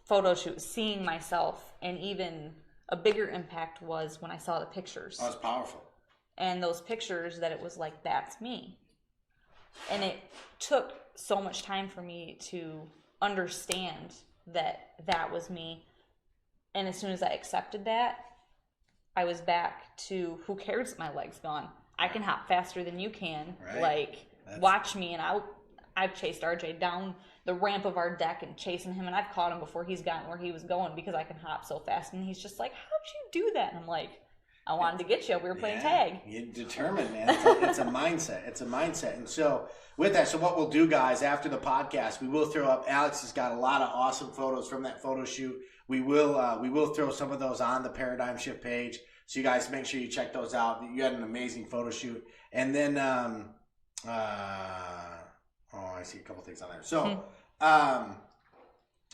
photo shoot, seeing myself, and even a bigger impact was when I saw the pictures. That was powerful. And those pictures, that it was like, that's me. And it took so much time for me to understand that that was me. And as soon as I accepted that, I was back to, who cares that my leg's gone? I can hop faster than you can. Right. Like, watch me. And I've chased RJ down the ramp of our deck and chasing him, and I've caught him before he's gotten where he was going because I can hop so fast. And he's just like, how'd you do that? And I'm like, I wanted to get you. We were playing tag. You're determined, man. It's a mindset. It's a mindset. And so with that, so what we'll do, guys, after the podcast, we will throw up. Alex has got a lot of awesome photos from that photo shoot. We will throw some of those on the Paradigm Shift page. So you guys make sure you check those out. You had an amazing photo shoot. And then, I see a couple things on there. So,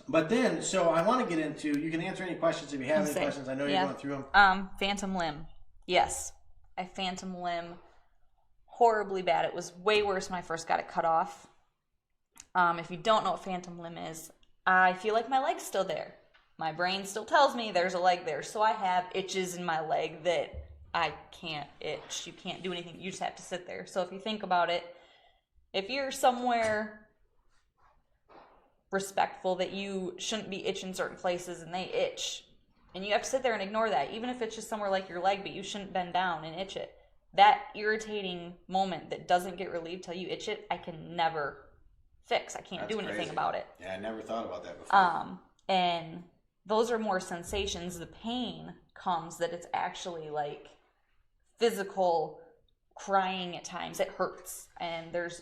but then, so I want to get into, you can answer any questions if you have any questions. I know you're going through them. Phantom limb. Yes. I phantom limb horribly bad. It was way worse when I first got it cut off. If you don't know what phantom limb is, I feel like my leg's still there. My brain still tells me there's a leg there. So I have itches in my leg that I can't itch. You can't do anything. You just have to sit there. So if you think about it, if you're somewhere respectful that you shouldn't be itching certain places and they itch, and you have to sit there and ignore that, even if it's just somewhere like your leg, but you shouldn't bend down and itch it. That irritating moment that doesn't get relieved till you itch it, I can never fix. I can't do anything about it. Yeah, I never thought about that before. And those are more sensations. The pain comes that it's actually like physical crying at times. It hurts, and there's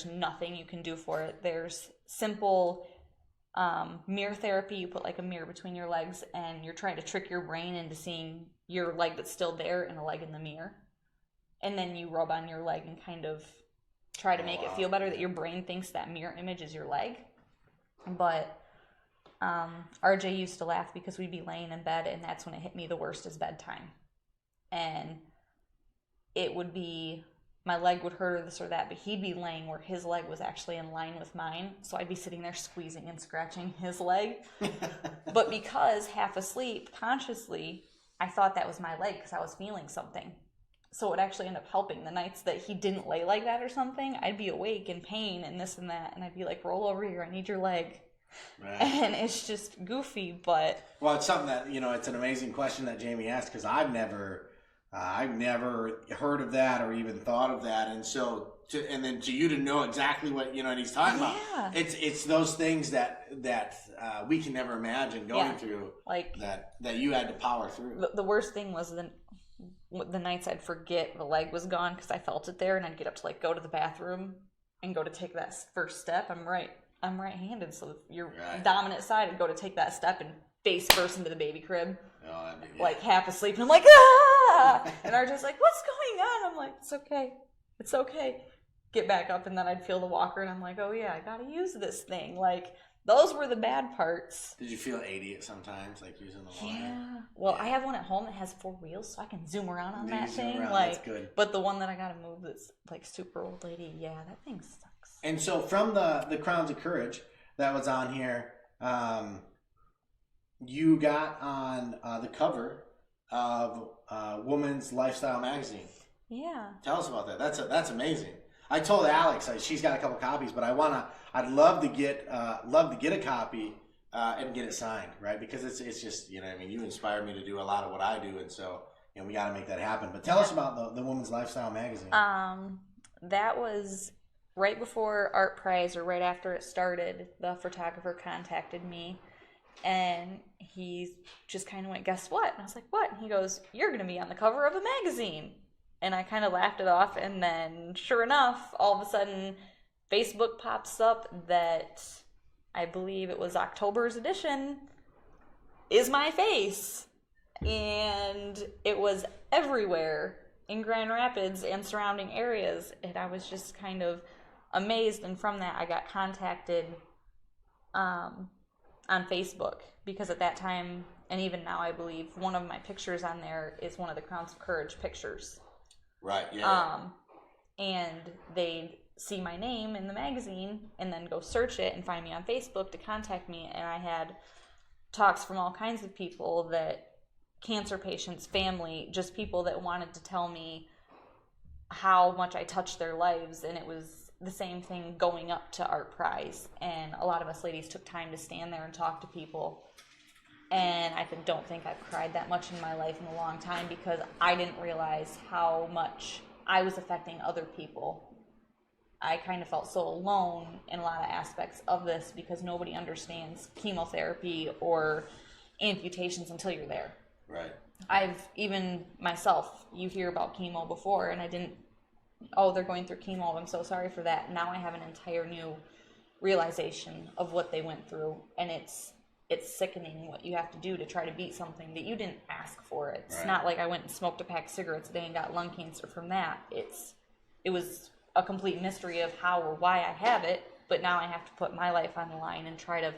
nothing you can do for it. There's simple mirror therapy. You put like a mirror between your legs, and you're trying to trick your brain into seeing your leg that's still there and a leg in the mirror, and then you rub on your leg and kind of try to make it feel better that your brain thinks that mirror image is your leg. But RJ used to laugh because we'd be laying in bed, and that's when it hit me the worst, is bedtime. And it would be, my leg would hurt or this or that, but he'd be laying where his leg was actually in line with mine. So I'd be sitting there squeezing and scratching his leg. But because half asleep, consciously, I thought that was my leg because I was feeling something. So it would actually end up helping. The nights that he didn't lay like that or something, I'd be awake in pain and this and that. And I'd be like, roll over here, I need your leg. Right. And it's just goofy, but... Well, it's something that, it's an amazing question that Jamie asked, because I've never heard of that or even thought of that. And so, to you to know exactly what, and he's talking about, it's those things that we can never imagine going through, like that you had to power through. The worst thing was the nights I'd forget the leg was gone because I felt it there, and I'd get up to like go to the bathroom and go to take that first step. I'm I'm right-handed, so if your Right. dominant side would go to take that step and face first into the baby crib, Oh, that'd be, like half asleep, and I'm like, ah! And RJ's like, what's going on? I'm like, it's okay. It's okay. Get back up, and then I'd feel the walker, and I'm like, oh yeah, I gotta use this thing. Like, those were the bad parts. Did you feel 80 sometimes, like using the walker? Yeah. Well, I have one at home that has 4 wheels, so I can zoom around on that thing. Around. Like, that's good. but the one that I gotta move that's like super old lady, yeah, that thing sucks. And so from the Crowns of Courage that was on here, you got on the cover of Woman's Lifestyle magazine. Yeah. Tell us about that. That's amazing. I told Alex she's got a couple copies, but I'd love to get a copy and get it signed, right? Because it's just, you know, I mean, you inspired me to do a lot of what I do, and so, you know, we got to make that happen. But tell us about the Woman's Lifestyle magazine. That was right before Art Prize, or right after it started. The photographer contacted me, and he just kind of went, guess what? And I was like, what? And he goes, you're going to be on the cover of a magazine. And I kind of laughed it off, and then sure enough, all of a sudden, Facebook pops up that I believe it was October's edition is my face. And it was everywhere in Grand Rapids and surrounding areas. And I was just kind of amazed. And from that, I got contacted on Facebook, because at that time, and even now I believe, one of my pictures on there is one of the Crowns of Courage pictures. Right, yeah. And they'd see my name in the magazine and then go search it and find me on Facebook to contact me. And I had talks from all kinds of people, that cancer patients, family, just people that wanted to tell me how much I touched their lives. And it was the same thing going up to Art Prize. And a lot of us ladies took time to stand there and talk to people. And I don't think I've cried that much in my life in a long time, because I didn't realize how much I was affecting other people. I kind of felt so alone in a lot of aspects of this, because nobody understands chemotherapy or amputations until you're there. Right. I've even myself, you hear about chemo before, and I didn't, they're going through chemo, I'm so sorry for that. Now I have an entire new realization of what they went through, and it's sickening what you have to do to try to beat something that you didn't ask for. It's right. not like I went and smoked a pack of cigarettes a day and got lung cancer from that. It was a complete mystery of how or why I have it, but now I have to put my life on the line and try to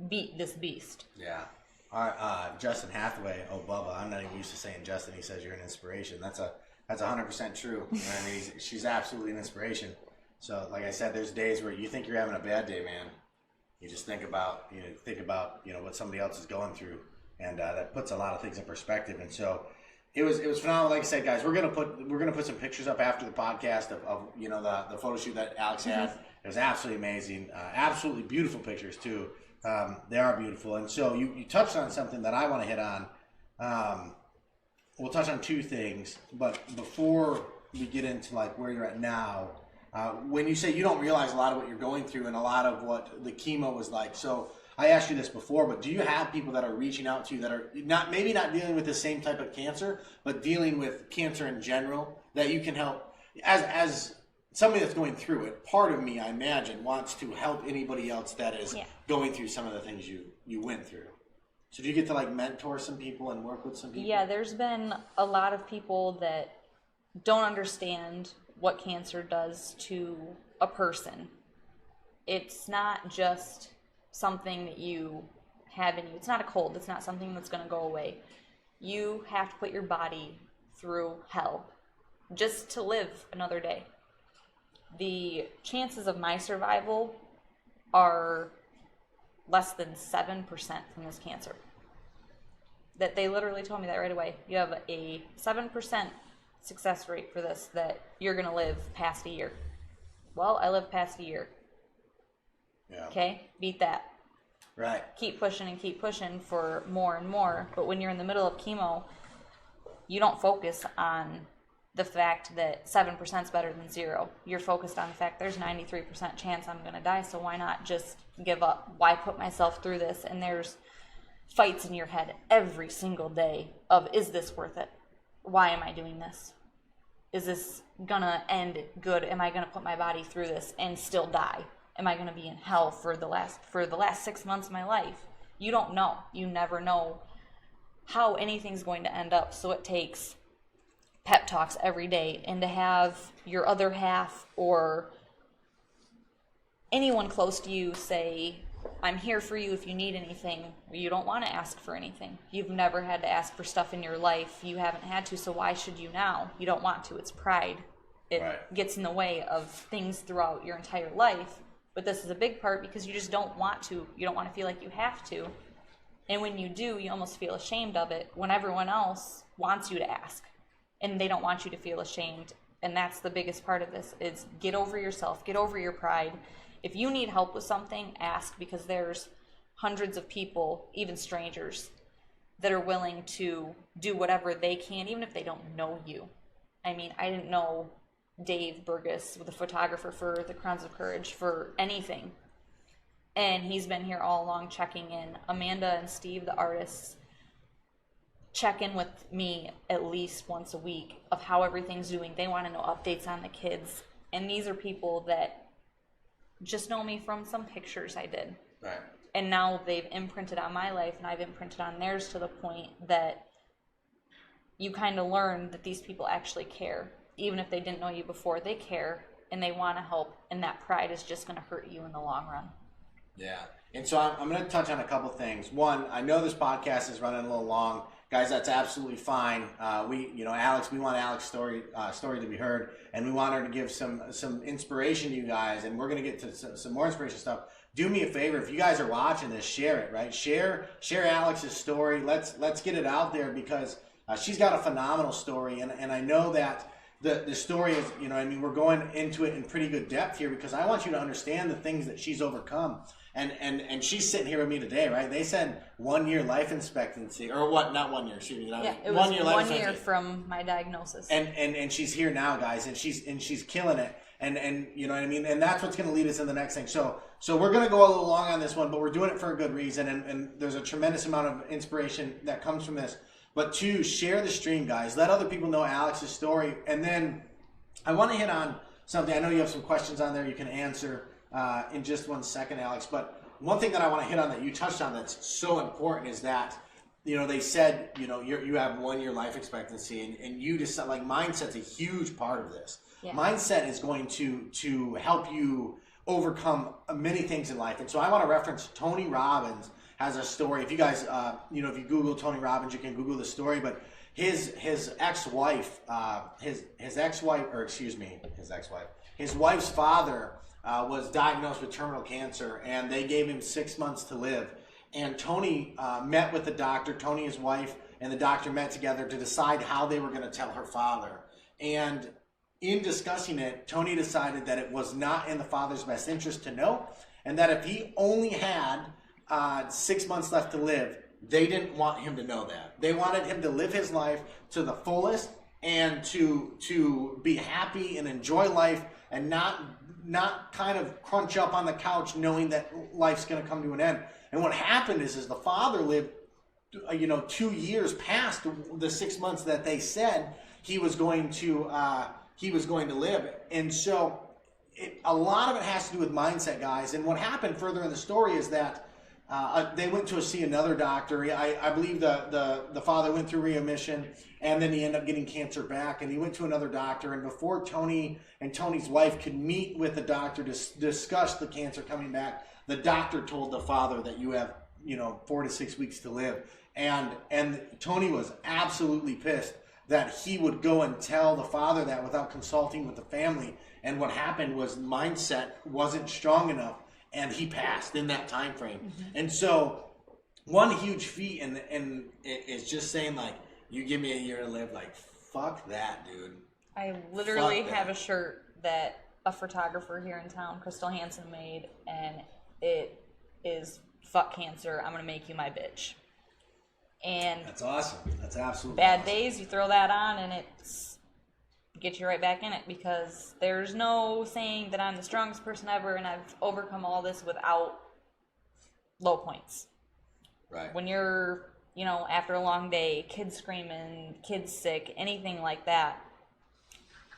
beat this beast. Yeah. All right, Justin Hathaway, Bubba, I'm not even used to saying Justin. He says you're an inspiration. That's 100% true. You know what I mean? She's absolutely an inspiration. So, like I said, there's days where you think you're having a bad day, man. You just think about what somebody else is going through, and that puts a lot of things in perspective. And so it was phenomenal. Like I said, guys, we're gonna put some pictures up after the podcast of the photo shoot that Alex had. It was absolutely amazing, absolutely beautiful pictures too. They are beautiful. And so you touched on something that I want to hit on. We'll touch on two things, but before we get into like where you're at now. When you say you don't realize a lot of what you're going through and a lot of what the chemo was like, so I asked you this before, but do you have people that are reaching out to you that are maybe not dealing with the same type of cancer, but dealing with cancer in general, that you can help? As somebody that's going through it, part of me, I imagine, wants to help anybody else that is going through some of the things you went through. So do you get to like mentor some people and work with some people? Yeah, there's been a lot of people that don't understand what cancer does to a person. It's not just something that you have in you. It's not a cold. It's not something that's going to go away. You have to put your body through hell just to live another day. The chances of my survival are less than 7% from this cancer. That they literally told me that right away. You have a 7% success rate for this, that you're going to live past a year. Well, I lived past a year. Yeah. Okay? Beat that. Right. Keep pushing for more and more. But when you're in the middle of chemo, you don't focus on the fact that 7% is better than 0. You're focused on the fact there's 93% chance I'm going to die, so why not just give up? Why put myself through this? And there's fights in your head every single day of, is this worth it? Why am I doing this? Is this gonna end good? Am I gonna put my body through this and still die? am I going to be in hell for the last 6 months of my life? You don't know. You never know how anything's going to end up. So it takes pep talks every day, and to have your other half or anyone close to you say, I'm here for you if you need anything. You don't want to ask for anything. You've never had to ask for stuff in your life. You haven't had to, so why should you now? You don't want to. It's pride. It gets in the way of things throughout your entire life. But this is a big part because you just don't want to. You don't want to feel like you have to. And when you do, you almost feel ashamed of it when everyone else wants you to ask. And they don't want you to feel ashamed. And that's the biggest part of this, is get over yourself. Get over your pride. If you need help with something, ask, because there's hundreds of people, even strangers, that are willing to do whatever they can, even if they don't know you. I mean, I didn't know Dave Burgess, the photographer for the Crowns of Courage, for anything. And he's been here all along checking in. Amanda and Steve, the artists, check in with me at least once a week of how everything's doing. They want to know updates on the kids. And these are people that just know me from some pictures I did. Right. And now they've imprinted on my life, and I've imprinted on theirs, to the point that you kind of learn that these people actually care. Even if they didn't know you before, they care, and they want to help, and that pride is just going to hurt you in the long run. Yeah. And so I'm going to touch on a couple things. One, I know this podcast is running a little long. Guys, that's absolutely fine. Alex, we want Alex's story to be heard, and we want her to give some inspiration to you guys, and we're going to get to some more inspiration stuff. Do me a favor, if you guys are watching this, share it, right? Share Alex's story. Let's get it out there, because she's got a phenomenal story, and I know that the story is, we're going into it in pretty good depth here, because I want you to understand the things that she's overcome. And she's sitting here with me today, right? They said 1 year life expectancy, or what? Not 1 year. Excuse me. Yeah, it was 1 year from my diagnosis. And she's here now, guys, and she's killing it. And you know what I mean. And that's what's going to lead us in the next thing. So we're going to go a little long on this one, but we're doing it for a good reason. And there's a tremendous amount of inspiration that comes from this. But two, share the stream, guys. Let other people know Alex's story. And then I want to hit on something. I know you have some questions on there you can answer in just 1 second, Alex. But one thing that I want to hit on that you touched on that's so important is that, they said, you have 1 year life expectancy, and you decide, like, mindset's a huge part of this. Yeah. Mindset is going to help you overcome many things in life. And so I want to reference Tony Robbins has a story. If you guys, if you Google Tony Robbins, you can Google the story, but his ex-wife, his wife's father was diagnosed with terminal cancer, and they gave him 6 months to live. And Tony met with the doctor. Tony, his wife, and the doctor met together to decide how they were going to tell her father. And in discussing it, Tony decided that it was not in the father's best interest to know, and that if he only had 6 months left to live, they didn't want him to know that. They wanted him to live his life to the fullest and to be happy and enjoy life, and not kind of crunch up on the couch knowing that life's going to come to an end. And what happened is the father lived 2 years past the 6 months that they said he was going to live. And so a lot of it has to do with mindset, guys. And what happened further in the story is that they went to see another doctor. I believe the father went through readmission, and then he ended up getting cancer back, and he went to another doctor. And before Tony and Tony's wife could meet with the doctor to discuss the cancer coming back, the doctor told the father that you have 4 to 6 weeks to live. And Tony was absolutely pissed that he would go and tell the father that without consulting with the family. And what happened was mindset wasn't strong enough, and he passed in that time frame. Mm-hmm. And so one huge feat and is just saying, like, you give me a year to live. Like, fuck that, dude. I literally have a shirt that a photographer here in town, Crystal Hansen, made, and it is "Fuck cancer, I'm gonna make you my bitch." And that's awesome. That's absolutely bad awesome. days, you throw that on, and it's get you right back in it, because there's no saying that I'm the strongest person ever and I've overcome all this without low points. Right. When you're, after a long day, kids screaming, kids sick, anything like that,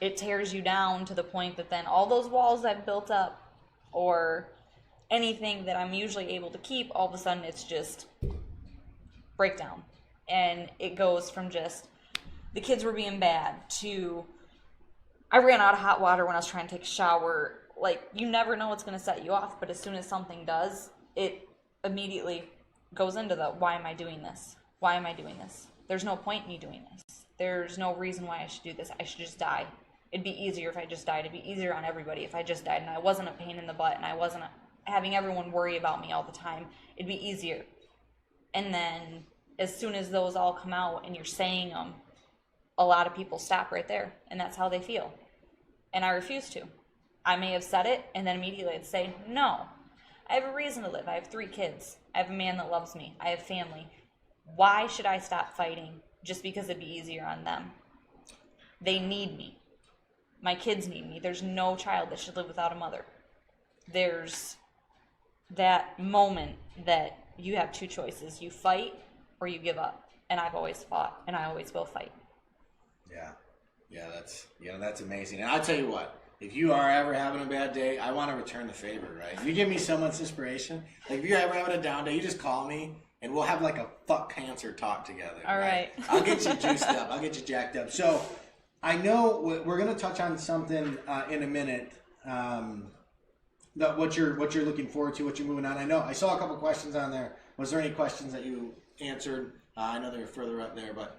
it tears you down to the point that then all those walls I've built up or anything that I'm usually able to keep, all of a sudden it's just breakdown. And it goes from just the kids were being bad to I ran out of hot water when I was trying to take a shower. Like, you never know what's going to set you off, but as soon as something does, it immediately goes into the, why am I doing this? Why am I doing this? There's no point in me doing this. There's no reason why I should do this. I should just die. It'd be easier if I just died. It'd be easier on everybody if I just died and I wasn't a pain in the butt and I wasn't having everyone worry about me all the time. It'd be easier. And then as soon as those all come out and you're saying them, a lot of people stop right there, and that's how they feel. And I refuse to. I may have said it, and then immediately I'd say, no. I have a reason to live. I have 3 kids. I have a man that loves me. I have family. Why should I stop fighting just because it'd be easier on them? They need me. My kids need me. There's no child that should live without a mother. There's that moment that you have 2 choices. You fight or you give up. And I've always fought, and I always will fight. Yeah, that's amazing. And I'll tell you what, if you are ever having a bad day, I want to return the favor, right? You give me so much inspiration. Like, if you're ever having a down day, you just call me, and we'll have like a fuck cancer talk together. All right. I'll get you juiced up. I'll get you jacked up. So I know we're going to touch on something in a minute. What you're looking forward to, what you're moving on. I know I saw a couple questions on there. Was there any questions that you answered? I know they're further up there, but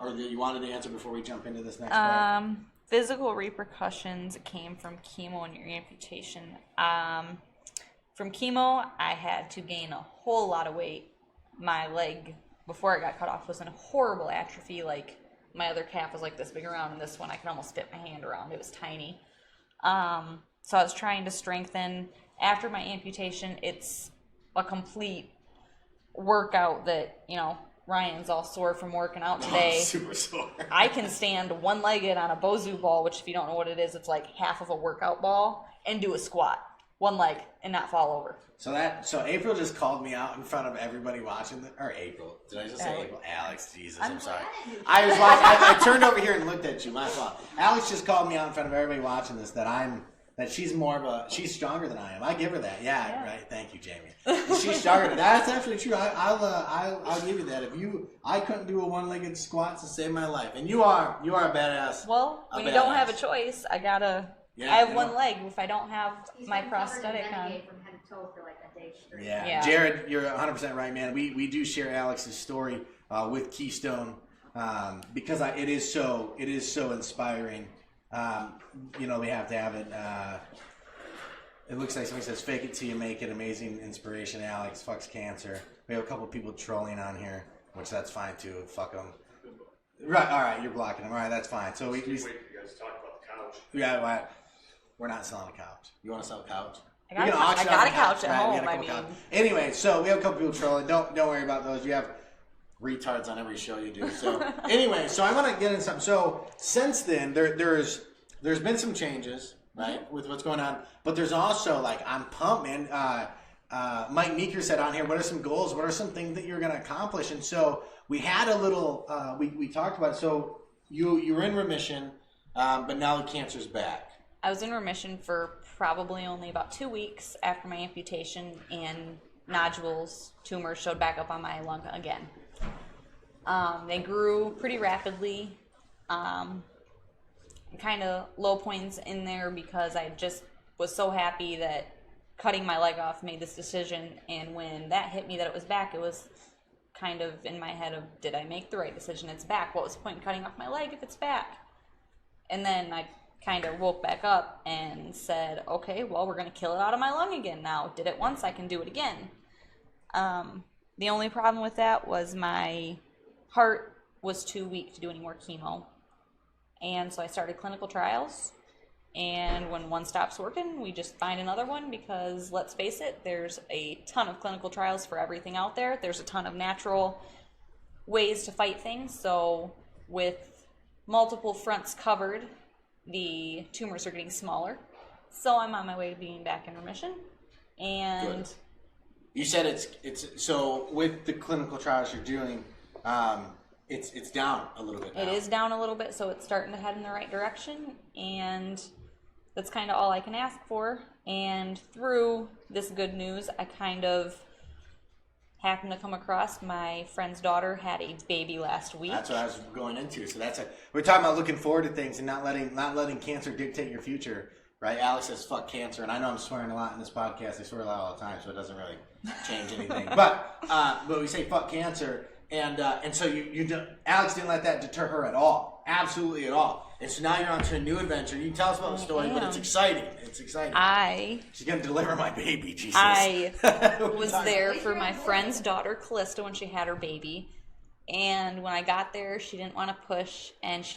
or that you wanted to answer before we jump into this next part? Physical repercussions came from chemo and your amputation. From chemo, I had to gain a whole lot of weight. My leg, before I got cut off, was in a horrible atrophy. Like, my other calf was like this big around, and this one I could almost fit my hand around. It was tiny. So I was trying to strengthen. After my amputation, it's a complete workout that, Ryan's all sore from working out today. Oh, super sore. I can stand one-legged on a Bozu ball, which if you don't know what it is, it's like half of a workout ball, and do a squat, one leg, and not fall over. So April just called me out in front of everybody watching or April. Did I just say April? Alex, Jesus, I'm sorry. I was watching, I turned over here and looked at you, my fault. Alex just called me out in front of everybody watching this that she's she's stronger than I am. I give her that. Yeah. Right. Thank you, Jamie. She's stronger. That's actually true. I'll give you that. I couldn't do a one-legged squat to save my life, and you are a badass. Well, when you don't have a choice, I have one leg. If I don't have my prosthetic on. From head to toe for like a day straight. Yeah. Jared, you're 100% right, man. We do share Alex's story with Keystone because it is so inspiring. We have to have it. It looks like somebody says, "Fake it till you make it." Amazing inspiration, Alex. Fucks cancer. We have a couple people trolling on here, which that's fine too. Fuck them. Right. All right. You're blocking them. All right. That's fine. So we. Wait for you guys to talk about the couch. Yeah. Well, we're not selling a couch. You want to sell a couch? I got a couch at home. Anyway, so we have a couple people trolling. Don't worry about those. You have retards on every show you do. So anyway, so I want to get into something. So since then, there's been some changes, right, with what's going on. But there's also, like, I'm pumped, man. Mike Meeker said on here, what are some goals? What are some things that you're going to accomplish? And so we had a little, we talked about it. So you were in remission, but now the cancer's back. I was in remission for probably only about 2 weeks after my amputation, and nodules, tumors showed back up on my lung again. They grew pretty rapidly. Kind of low points in there because I just was so happy that cutting my leg off made this decision, and when that hit me that it was back, it was kind of in my head of, did I make the right decision? It's back. What was the point in cutting off my leg if it's back? And then I kind of woke back up and said, okay, well, we're going to kill it out of my lung again now. Did it once, I can do it again. The only problem with that was my heart was too weak to do any more chemo. And so I started clinical trials. And when one stops working, we just find another one because, let's face it, there's a ton of clinical trials for everything out there. There's a ton of natural ways to fight things. So with multiple fronts covered, the tumors are getting smaller. So I'm on my way to being back in remission. And good. You said it's so with the clinical trials you're doing, it's down a little bit now. It is down a little bit, so it's starting to head in the right direction. And that's kind of all I can ask for. And through this good news, I kind of happened to come across my friend's daughter had a baby last week. That's what I was going into. So we're talking about looking forward to things and not letting cancer dictate your future, right? Alex says fuck cancer, and I know I'm swearing a lot in this podcast. I swear a lot all the time, so it doesn't really change anything. But we say fuck cancer, and so Alex didn't let that deter her at all, absolutely at all. And so now you're on to a new adventure. You can tell us about the story, but it's exciting. It's exciting. She's gonna deliver my baby. Jesus. I was there for my friend's daughter Callista when she had her baby, and when I got there, she didn't want to push, and she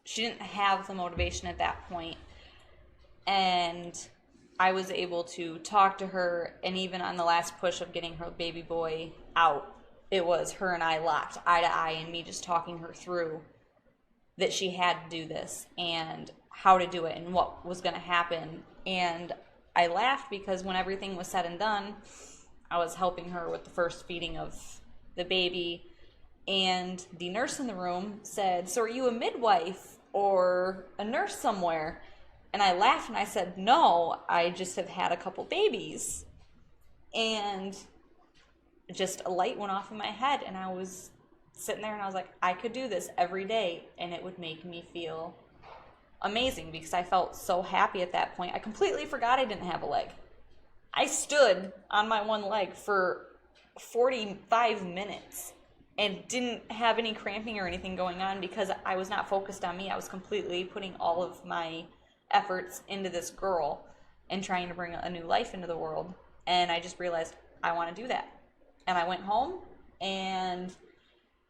didn't have the motivation at that point. And I was able to talk to her, and even on the last push of getting her baby boy out, it was her and I locked eye to eye, and me just talking her through that she had to do this and how to do it and what was going to happen. And I laughed because when everything was said and done, I was helping her with the first feeding of the baby, and the nurse in the room said, "So are you a midwife or a nurse somewhere?" And I laughed and I said, "No, I just have had a couple babies." And just a light went off in my head, and I was sitting there and I was like, I could do this every day and it would make me feel amazing, because I felt so happy at that point. I completely forgot I didn't have a leg. I stood on my one leg for 45 minutes and didn't have any cramping or anything going on because I was not focused on me. I was completely putting all of my efforts into this girl and trying to bring a new life into the world. And I just realized I want to do that. And I went home, and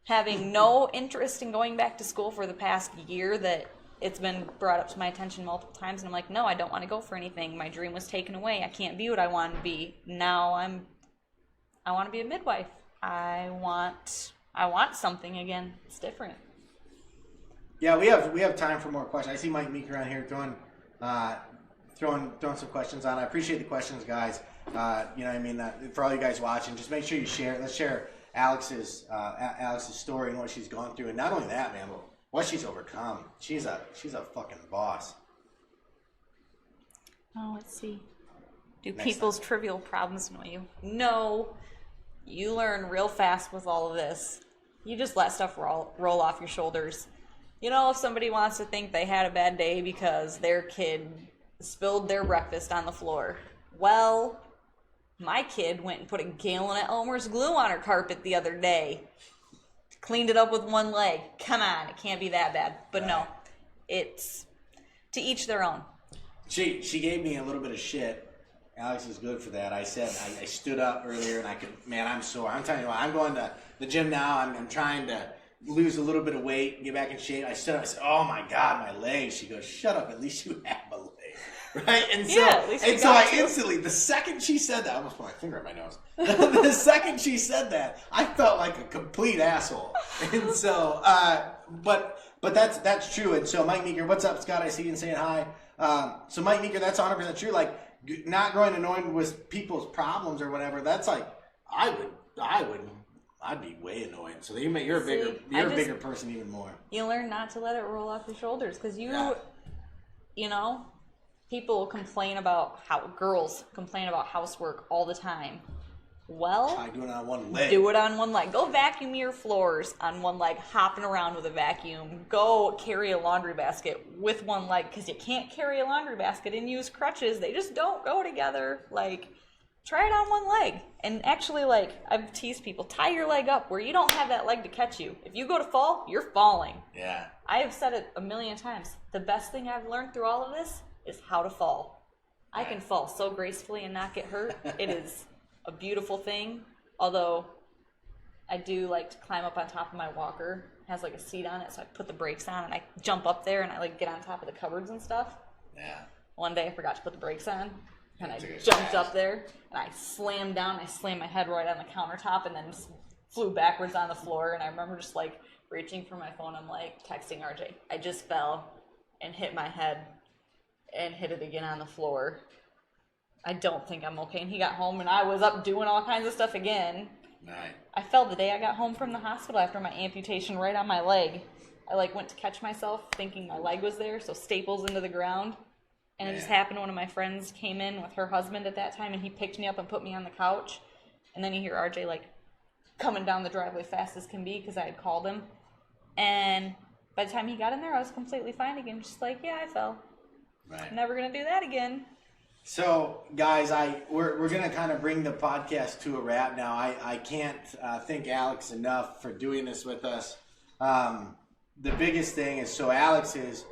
having no interest in going back to school for the past year, that it's been brought up to my attention multiple times, and I'm like, no, I don't want to go for anything. My dream was taken away. I can't be what I want to be. Now I want to be a midwife. I want something again. It's different. Yeah, we have time for more questions. I see Mike Meek around here throwing some questions on. I appreciate the questions, guys. For all you guys watching, just make sure you share. Let's share Alex's story and what she's gone through, and not only that, man, but what she's overcome. She's a fucking boss. Oh, let's see. Do Next people's trivial problems annoy you? No. You learn real fast with all of this. You just let stuff roll off your shoulders. You know, if somebody wants to think they had a bad day because their kid spilled their breakfast on the floor, well, my kid went and put a gallon of Elmer's glue on her carpet the other day. Cleaned it up with one leg. Come on, it can't be that bad. But no, it's to each their own. She gave me a little bit of shit. Alex is good for that. I said I stood up earlier and I'm sore. I'm telling you what, I'm going to the gym now. I'm trying to lose a little bit of weight, get back in shape. I stood up. I said, "Oh my God, my legs." She goes, "Shut up. At least you have a leg." Right? And so, I instantly, the second she said that, I almost put my finger in my nose. The second she said that, I felt like a complete asshole. And so, but that's true. And so, Mike Meeker, what's up, Scott? I see you saying hi. So, Mike Meeker, that's 100% true. Like, not growing annoyed with people's problems or whatever. That's like, I'd be way annoyed. So you're a bigger person even more. You learn not to let it roll off your shoulders, because you know. People complain about girls complain about housework all the time. Well, try doing it on one leg. Do it on one leg. Go vacuum your floors on one leg, hopping around with a vacuum. Go carry a laundry basket with one leg, because you can't carry a laundry basket and use crutches. They just don't go together. Like, try it on one leg. And actually, like, I've teased people, tie your leg up where you don't have that leg to catch you. If you go to fall, you're falling. Yeah. I have said it a million times. The best thing I've learned through all of this is how to fall. I can fall so gracefully and not get hurt. It is a beautiful thing. Although I do like to climb up on top of my walker. It has like a seat on it, so I put the brakes on and I jump up there and I like get on top of the cupboards and stuff. Yeah. One day I forgot to put the brakes on and I jumped up there and I slammed down. I slammed my head right on the countertop and then just flew backwards on the floor. And I remember just like reaching for my phone. I'm like texting RJ. I just fell and hit my head and hit it again on the floor. I don't think I'm okay. And he got home and I was up doing all kinds of stuff again. Right. I fell the day I got home from the hospital after my amputation right on my leg. I like went to catch myself thinking my leg was there, so staples into the ground. And it just Man. happened, one of my friends came in with her husband at that time, and he picked me up and put me on the couch. And then you hear RJ, like, coming down the driveway fast as can be because I had called him. And by the time he got in there, I was completely fine again. Just like, yeah, I fell. Right. Never going to do that again. So, guys, we're going to kind of bring the podcast to a wrap now. I can't thank Alex enough for doing this with us. The biggest thing is, so Alex is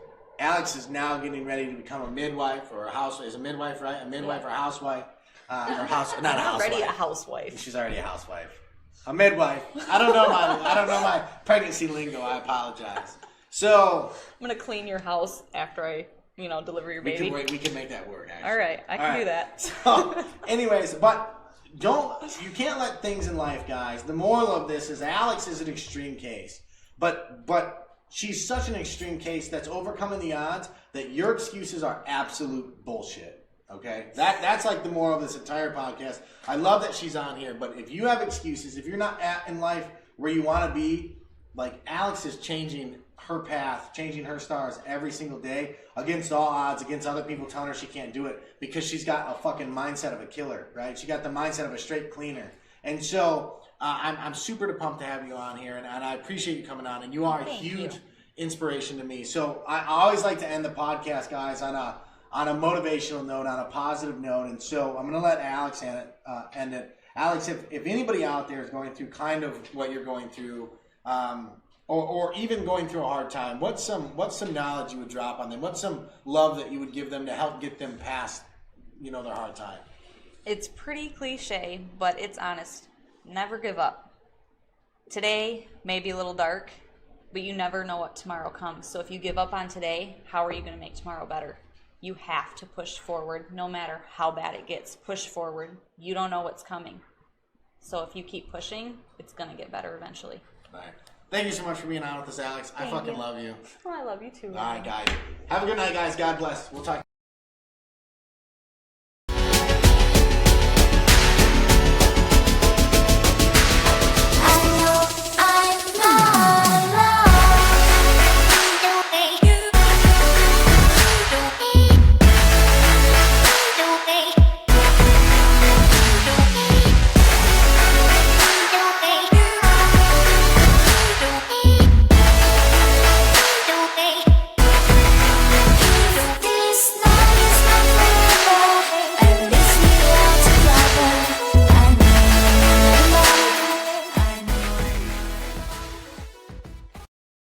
now getting ready to become a midwife or a housewife. Is a midwife, right? A midwife or a housewife? Not a housewife. Already a housewife. She's already a housewife. A midwife. I don't know my pregnancy lingo. I apologize. So I'm going to clean your house after I, deliver your baby. we can make that work, actually. All right, I can do that. So, anyways, but you can't let things in life, guys. The moral of this is Alex is an extreme case, but she's such an extreme case that's overcoming the odds that your excuses are absolute bullshit. Okay, that's like the moral of this entire podcast. I love that she's on here, but if you have excuses, if you're not at in life where you want to be, like Alex is changing her path, changing her stars every single day against all odds, against other people telling her she can't do it because she's got a fucking mindset of a killer, right? She got the mindset of a straight cleaner. And so I'm super pumped to have you on here, and I appreciate you coming on, and you are a huge inspiration to me. So I always like to end the podcast, guys, on a motivational note, on a positive note, and so I'm going to let Alex end it. Alex, if anybody out there is going through kind of what you're going through, or even going through a hard time, what's some knowledge you would drop on them? What's some love that you would give them to help get them past, their hard time? It's pretty cliche, but it's honest. Never give up. Today may be a little dark, but you never know what tomorrow comes. So if you give up on today, how are you going to make tomorrow better? You have to push forward no matter how bad it gets. Push forward. You don't know what's coming. So if you keep pushing, it's going to get better eventually. All right. Thank you so much for being on with us, Alex. I fucking love you. Oh, I love you too. All right, guys. Have a good night, guys. God bless. We'll talk.